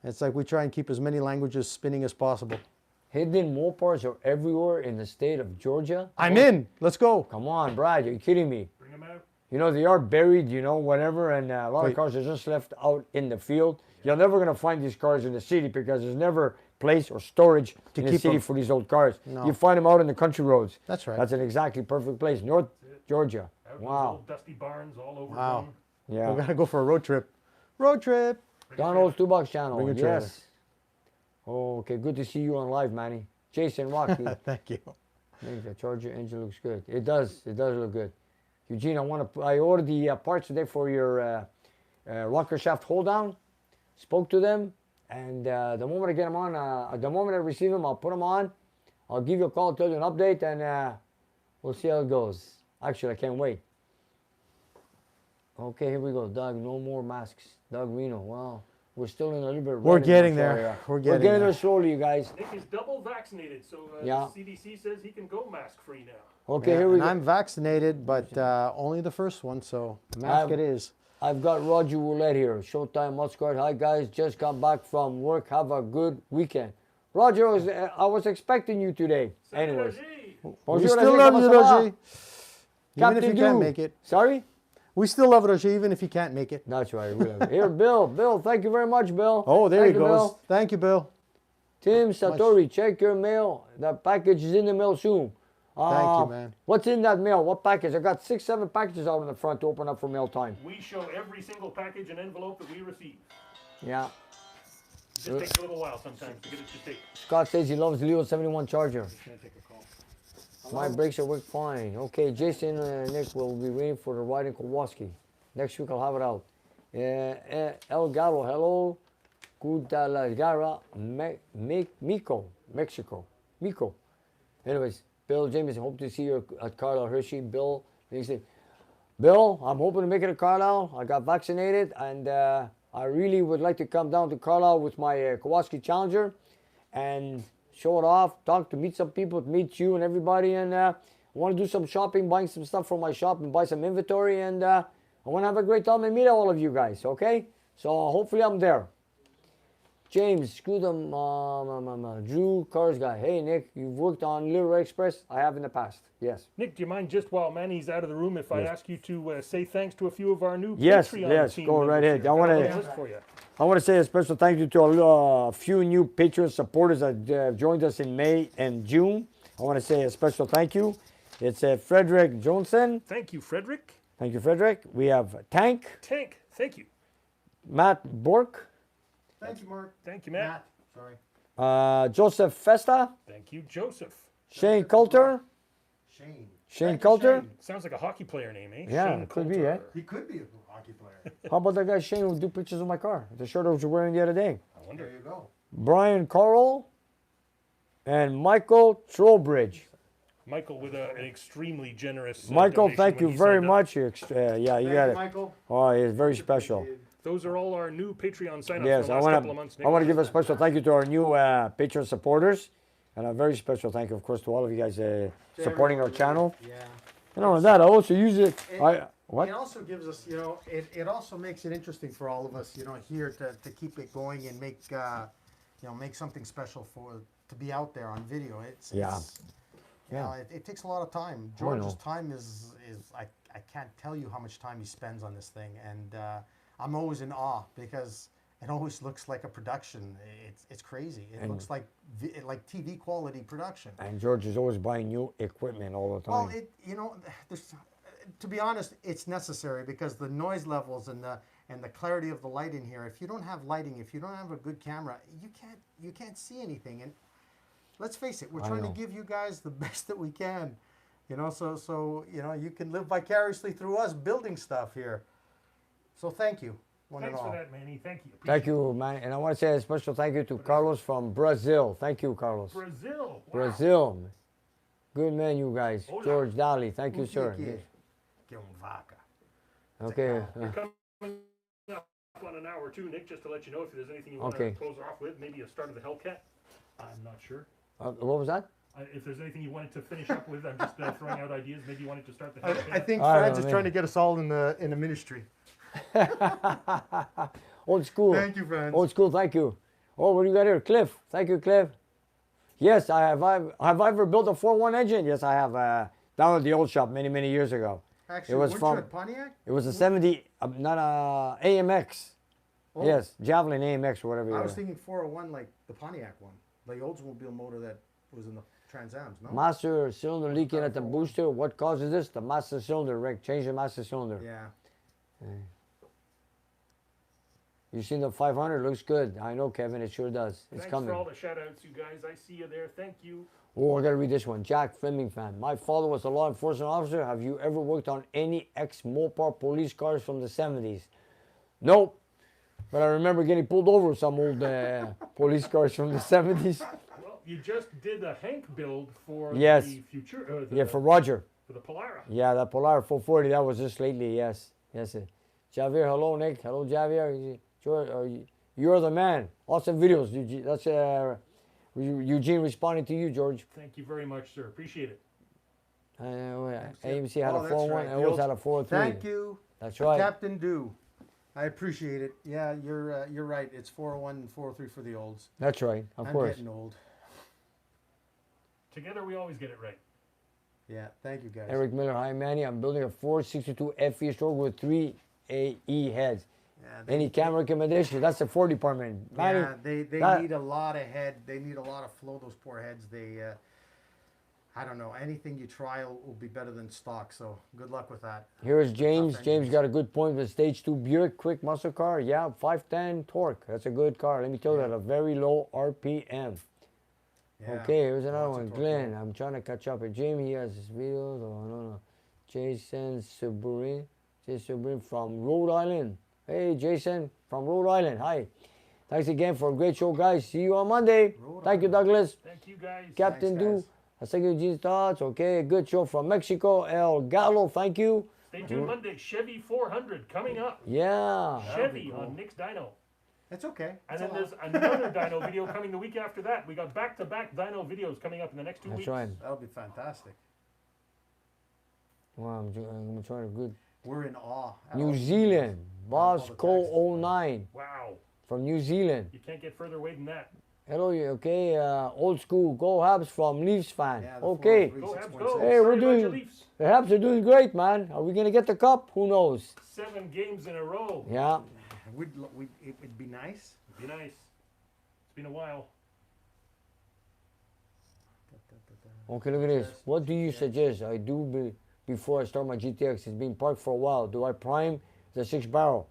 It's like we try and keep as many languages spinning as possible. Hidden Mopars are everywhere in the state of Georgia. I'm in. Let's go. Come on, Brad. Are you kidding me? Bring them out. You know, they are buried, you know, whatever, and a lot Wait. of cars are just left out in the field. You're never going to find these cars in the city because there's never place or storage in the keep city them. for these old cars. No. You find them out in the country roads. That's right. That's an exactly perfect place. North Georgia. Out in those Wow. old dusty barns all over. Wow. town. Yeah. We're gonna go for a road trip. Road trip. Donald's Toolbox channel. Bring a trailer. Yes. Oh, okay. Good to see you on live, Manny. Jason Rocky. Thank you. Think the Charger engine looks good. It does. It does look good. Eugene, I ordered the parts today for your rocker shaft hold down. Spoke to them, and the moment I get them on, the moment I receive them, I'll put them on. I'll give you a call, tell you an update, and we'll see how it goes. Actually, I can't wait. Okay, here we go. Doug, no more masks. Doug Reno. Wow. We're still in a little bit. We're red in getting this there. area. We're getting there there. slowly, you guys. Nick is double vaccinated, so Yeah. CDC says he can go mask free now. Okay, Yeah, here we and go. I'm vaccinated, but only the first one, so mask it is. I've got Roger Roulette here. Showtime Muscat. Hi guys, just got back from work. Have a good weekend. Roger, I was expecting you today. Anyways. Salut, We Bonjour, still Roger, love comment you, ça va? Roger. Even if you can't make it. Sorry? We still love Roger, even if you can't make it. That's right. We love it. Here, Bill. Bill, thank you very much, Bill. Oh, there Thank he you, goes. Bill. Thank you, Bill. Tim Satori, check your mail. The package is in the mail soon. Thank you, man. What's in that mail? What package? I got 6, 7 packages out in the front to open up for mail time. We show every single package and envelope that we receive. Yeah. It just takes a little while sometimes to get it to take. Scott says he loves Leo 71 Charger. Gonna take a call. My brakes are work fine. Okay, Jason and Nick will be waiting for the ride in Kowalski. Next week I'll have it out. El Garo, hello. Guadalajara, Mexico. Mexico. Anyways, Bill James, hope to see you at Carlisle Hershey. Bill, Bill, I'm hoping to make it to Carlisle. I got vaccinated, and I really would like to come down to Carlisle with my Kowalski Challenger and show it off, meet some people, meet you and everybody, and I want to do some shopping, buying some stuff from my shop and buy some inventory, and I want to have a great time and meet all of you guys, okay? So hopefully I'm there. James, screw them, Drew, Cars Guy. Hey, Nick, you've worked on Little Red Express? I have in the past, yes. Nick, do you mind just while Manny's out of the room if I ask you to say thanks to a few of our new Yes, Patreon team go right members ahead. here? I wanna- Got a little list for you. I want to say a special thank you to a few new Patreon supporters that joined us in May and June. I want to say a special thank you. It's Frederick Johnson. Thank you, Frederick. Thank you, Frederick. We have Tank, Tank, thank you. Matt Bork, Thank you, Mark. Thank you, Matt. Sorry. Joseph Festa, Thank you, Joseph. Shane Coulter. Shane. Shane Thank you, Coulter. Shane. Sounds like a hockey player name, eh? Yeah, Shane it could be, Coulter. eh? He could be a hockey player. How about that guy Shane who do pictures of my car? The shirt I was wearing the other day. I wonder. There you go. Brian Carl and Michael Trowbridge. Michael with an extremely generous. Michael, donation thank when you he very signed up. much. Yeah, you Thank got you, it. Michael. Oh, it's very special. Those are all our new Patreon sign-ups Yes, for the I last want couple of months. to. I want to give a special thank you to our new Patreon supporters, and a very special thank you, of course, to all of you guys supporting our channel. Yeah. And not only that, I also use it. It What? also gives us, it also makes it interesting for all of us, here to keep it going and make, make something special to be out there on video. Yeah. It takes a lot of time. Oh, I know. George's time is I can't tell you how much time he spends on this thing, and I'm always in awe because it always looks like a production. It's crazy. It looks like TV quality production. And George is always buying new equipment all the time. Well, to be honest, it's necessary because the noise levels and the clarity of the light in here. If you don't have lighting, if you don't have a good camera, you can't see anything. And let's face it, we're trying to give you guys the best that we can. So you can live vicariously through us building stuff here. So thank you, one and Thanks all. for that, Manny. Thank you. Thank you, man. And I want to say a special thank you to Carlos from Brazil. Thank you, Carlos. Brazil. Wow. Brazil. Good man, you guys. Hola. George Daly. Thank you, sir. Que vaca. Okay. We're coming up on an hour too, Nick, just to let you know if there's anything you want Okay. to close off with, maybe a start of the Hellcat. I'm not sure. What was that? If there's anything you wanted to finish up with, I'm just throwing out ideas. Maybe you wanted to start the Hellcat. I think I don't Franz know, is man. trying to get us all in the ministry. Old school. Thank you, Franz. Old school, thank you. Oh, what do you got here? Cliff. Thank you, Cliff. Yes, I have. Have I ever built a 4.1 engine? Yes, I have. Down at the old shop many years ago. Actually, It was weren't from- you at Pontiac? It was a 70, not a AMX. Oh, Yes, Javelin AMX or whatever. I you was are. thinking 401 like the Pontiac one, the Oldsmobile motor that was in the Trans Ams, no? Master cylinder leaking at the booster. What causes this? The master cylinder, Rick. Change the master cylinder. Yeah. You seen the 500? Looks good. I know, Kevin. It sure does. It's Thanks coming. for all the shout outs, you guys. I see you there. Thank you. Oh, I gotta read this one. Jack Fleming fan. My father was a law enforcement officer. Have you ever worked on any ex-Mopar police cars from the 70s? Nope. But I remember getting pulled over with some old police cars from the 70s. Well, you just did a Hank build for Yes. the future. Yeah, for Roger. for the Polara. Yeah, that Polar 440, that was just lately, yes. Yes. Javier, hello, Nick. Hello, Javier. You're the man. Awesome videos. That's Eugene responding to you, George. Thank you very much, sir. Appreciate it. AMC had Oh, a that's 401 right. and always had a 403. Thank you, That's right. Captain Do. I appreciate it. Yeah, you're right. It's 401 and 403 for the olds. That's right, of I'm course. getting old. Together we always get it right. Yeah, thank you guys. Eric Miller, hi Manny. I'm building a 462 FE stroke with 3 AE heads. Yeah, Any camera recommendation? That's the 4 department. Manny, Yeah, they that- need a lot of head. They need a lot of flow. Those poor heads. I don't know. Anything you try will be better than stock. So good luck with that. Here's James. Tough James engines. got a good point with stage 2 Buick quick muscle car. Yeah, 510 torque. That's a good car. Let me tell you that. A very low RPM. Yeah. Okay, here's another Lots of one. torque Glenn, there. I'm trying to catch up with Jamie. He has his videos. Oh, no. Jason Suburin from Rhode Island. Hey, Jason from Rhode Island. Hi. Thanks again for a great show, guys. See you on Monday. Rhode Thank you, Island. Douglas. Thank you guys. Captain Thanks, Du. guys. I think Eugene's thoughts. Okay, good show from Mexico. El Gallo, thank you. Stay tuned Monday. Chevy 400 coming up. Yeah. Chevy cool. on Nick's Dyno. It's okay. And It's then allowed. there's another Dyno video coming the week after that. We got back-to-back Dyno videos coming up in the next 2 That's weeks. right. That'll be fantastic. Wow, I'm trying to good. We're in awe. at New all Zealand. all the Bosco 09 Wow. from New Zealand. You can't get further away than that. Hello, okay. Old school. Go Habs from Leafs fan. Yeah, the Okay. 403, Go Habs, 6.6. go. Hey, we're Sorry about your doing- Leafs. The Habs are doing great, man. Are we going to get the cup? Who knows? 7 games in a row. Yeah. It'd be nice. Be nice. It's been a while. Okay, look at this. What do you suggest I do before I start my GTX? It's been parked for a while. Do I prime the 6-barrel?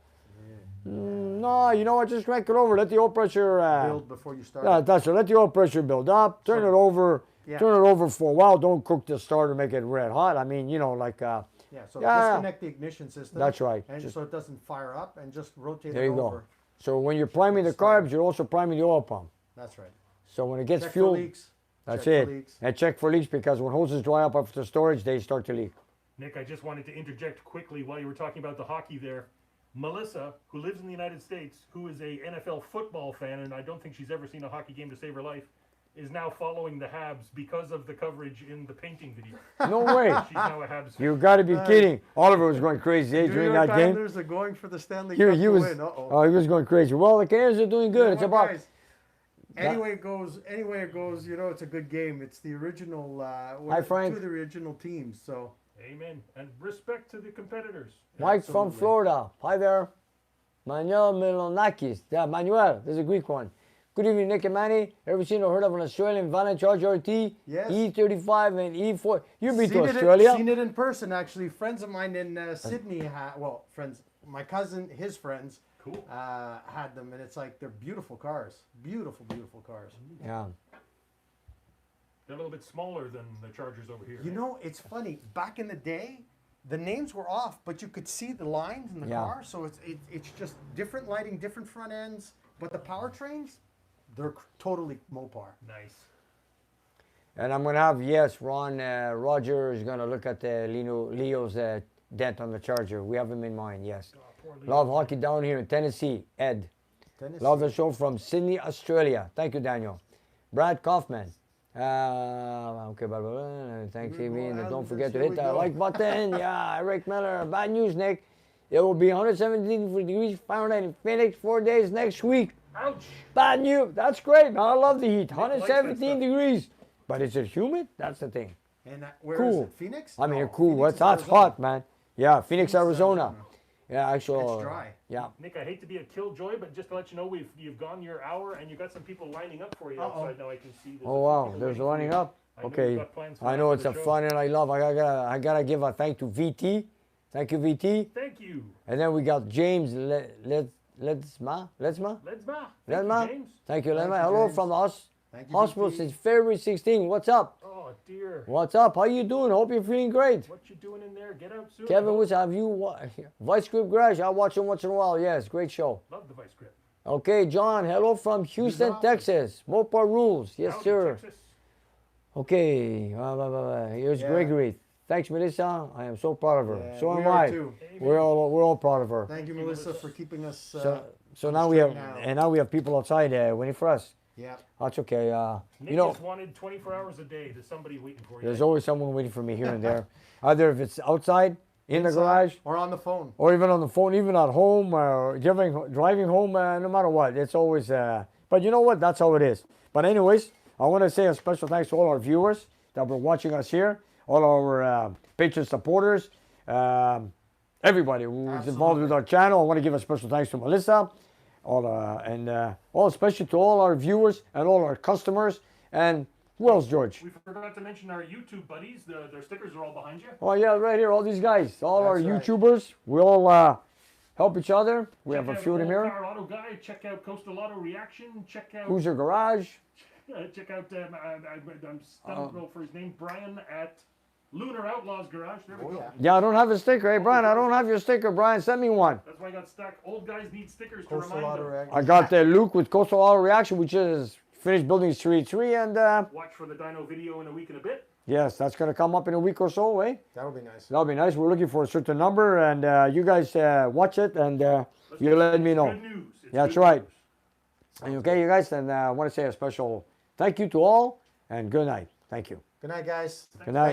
No, you know what? Just crank it over. Let the oil pressure. Build before you start. Yeah, that's it. Let the oil pressure build up. Turn it over. Yeah. Turn it over for a while. Don't cook the starter. Make it red hot. I mean, you know, like. Yeah, so Yeah. disconnect the ignition system. That's right. And Just- so it doesn't fire up, and just rotate There it you go. over. So when you're priming the Starter. carbs, you're also priming the oil pump. That's right. So when it gets Check fuel, for leaks. that's Check it. for leaks. And check for leaks because when hoses dry up after storage, they start to leak. Nick, I just wanted to interject quickly while you were talking about the hockey there. Melissa, who lives in the United States, who is a NFL football fan, and I don't think she's ever seen a hockey game to save her life, is now following the Habs because of the coverage in the painting video. No way. She's now a Habs fan. You got to be kidding. Oliver was going crazy during that game. Islanders are going for the Stanley He Cup he to was. win. Uh-oh. Oh, he was going crazy. Well, the Canadians are doing good. It's You know what, about. guys? Anyway it goes. You know, it's a good game. It's the original. Hi, Frank. Two of the original teams. So Amen. And respect to the competitors. Mike from Absolutely. Florida. Hi there. Manuel Milonakis. Yeah, Manuel. There's a Greek one. Good evening, Nick and Manny. Ever seen or heard of an Australian Van Charge RT? Yes. E35 and E4. You've been to seen it Australia? seen it in person actually. Friends of mine in Sydney friends. My cousin, his friends, Cool. had them, and it's like they're beautiful cars. Beautiful cars. Yeah. They're a little bit smaller than the Chargers over here. You know, it's funny. Back in the day, the names were off, but you could see the lines in the Yeah. car. So it's just different lighting, different front ends, but the powertrains, they're totally Mopar. Nice. And I'm going to have, yes, Roger is going to look at Leo's dent on the Charger. We have him in mind, yes. Oh, poor Leo. Love hockey down here in Tennessee, Ed. Tennessee. Love the show from Sydney, Australia. Thank you, Daniel. Brad Kaufman. Okay, blah, blah, blah. Thanks, Here we TV. go, And don't Alan. forget to Here hit we that go. like button. Yeah, Eric Miller. Bad news, Nick. It will be 117 degrees Fahrenheit in Phoenix 4 days next week. Ouch. Bad news. That's great, man. I love the heat. likes that 117 stuff. degrees. But is it humid? That's the thing. And where is Cool. it? Phoenix? I mean, No, cool. Phoenix is That's Arizona. hot, man. Yeah, Phoenix, Arizona. Arizona. Yeah, actually. It's dry. Yeah. Nick, I hate to be a killjoy, but just to let you know, you've gone your hour and you've got some people lining up for you Uh-oh. outside now. I can see. There's Oh a few wow, people there's waiting for lining you. up. I know Okay, you've got plans for I know after it's the a show. fun and I love. I gotta give a thank to VT. Thank you, VT. Thank you. And then we got James Ledsma. Let's ma. Ledma. James. Thank you, Thank Ledma. you, Hello James. from the Thank you, hospital VT. since February 16. What's up? Oh dear. What's up? How you doing? Hope you're feeling great. What you doing in there? Get out soon. Kevin, what's have you Vice Grip Garage? I watch him once in a while. Yes, great show. Love the vice grip. Okay, John. Hello from Houston, awesome. Texas. Mopar rules. Yes, Howdy, sir. Texas. Okay, here's Yeah. Gregory. Thanks, Melissa. I am so proud of her. Yeah, so we am are I. too. We're all proud of her. Thank you, Melissa, for keeping us. So on now the we have, straight now. and now we have people outside waiting for us. Yeah. That's okay. Nick You know, just wanted 24 hours a day. There's somebody waiting for you. there's always someone waiting for me here and there. Either if it's outside, in the Inside garage, or on the phone. or even on the phone, even at home, or driving home. No matter what, it's always. But you know what? That's how it is. But anyways, I want to say a special thanks to all our viewers that were watching us here, all our patron supporters, everybody who was involved with our channel. I want to give a special thanks to Melissa, all especially to all our viewers and all our customers. And Who else, George? We forgot to mention our YouTube buddies. Their stickers are all behind you. Oh yeah, right here, all these guys, all our That's right. YouTubers. We all help each other. We have a Check few of out them Old here. Car Auto Guy. Check out Coastal Auto Reaction. Check out Who's your garage? check out I'm stumped for his name, Brian at Lunar Outlaws Garage. There we Oh, go. yeah. Yeah, I don't have a sticker. Hey, Brian, I don't have your sticker. Brian, send me one. That's why I got stuck. Old guys need stickers to Coastal remind Auto them. Reaction. I got Luke with Coastal Auto Reaction, which is finished building Street 3, and Watch for the Dyno video in a week and a bit. yes, that's gonna come up in a week or so, eh? That would be nice. That'll be nice. We're looking for a certain number, and you guys watch it, and you let me know. Good news. It's That's good right. news. And okay, you guys, and I want to say a special thank you to all, and good night. Thank you. Good night, guys. Good night.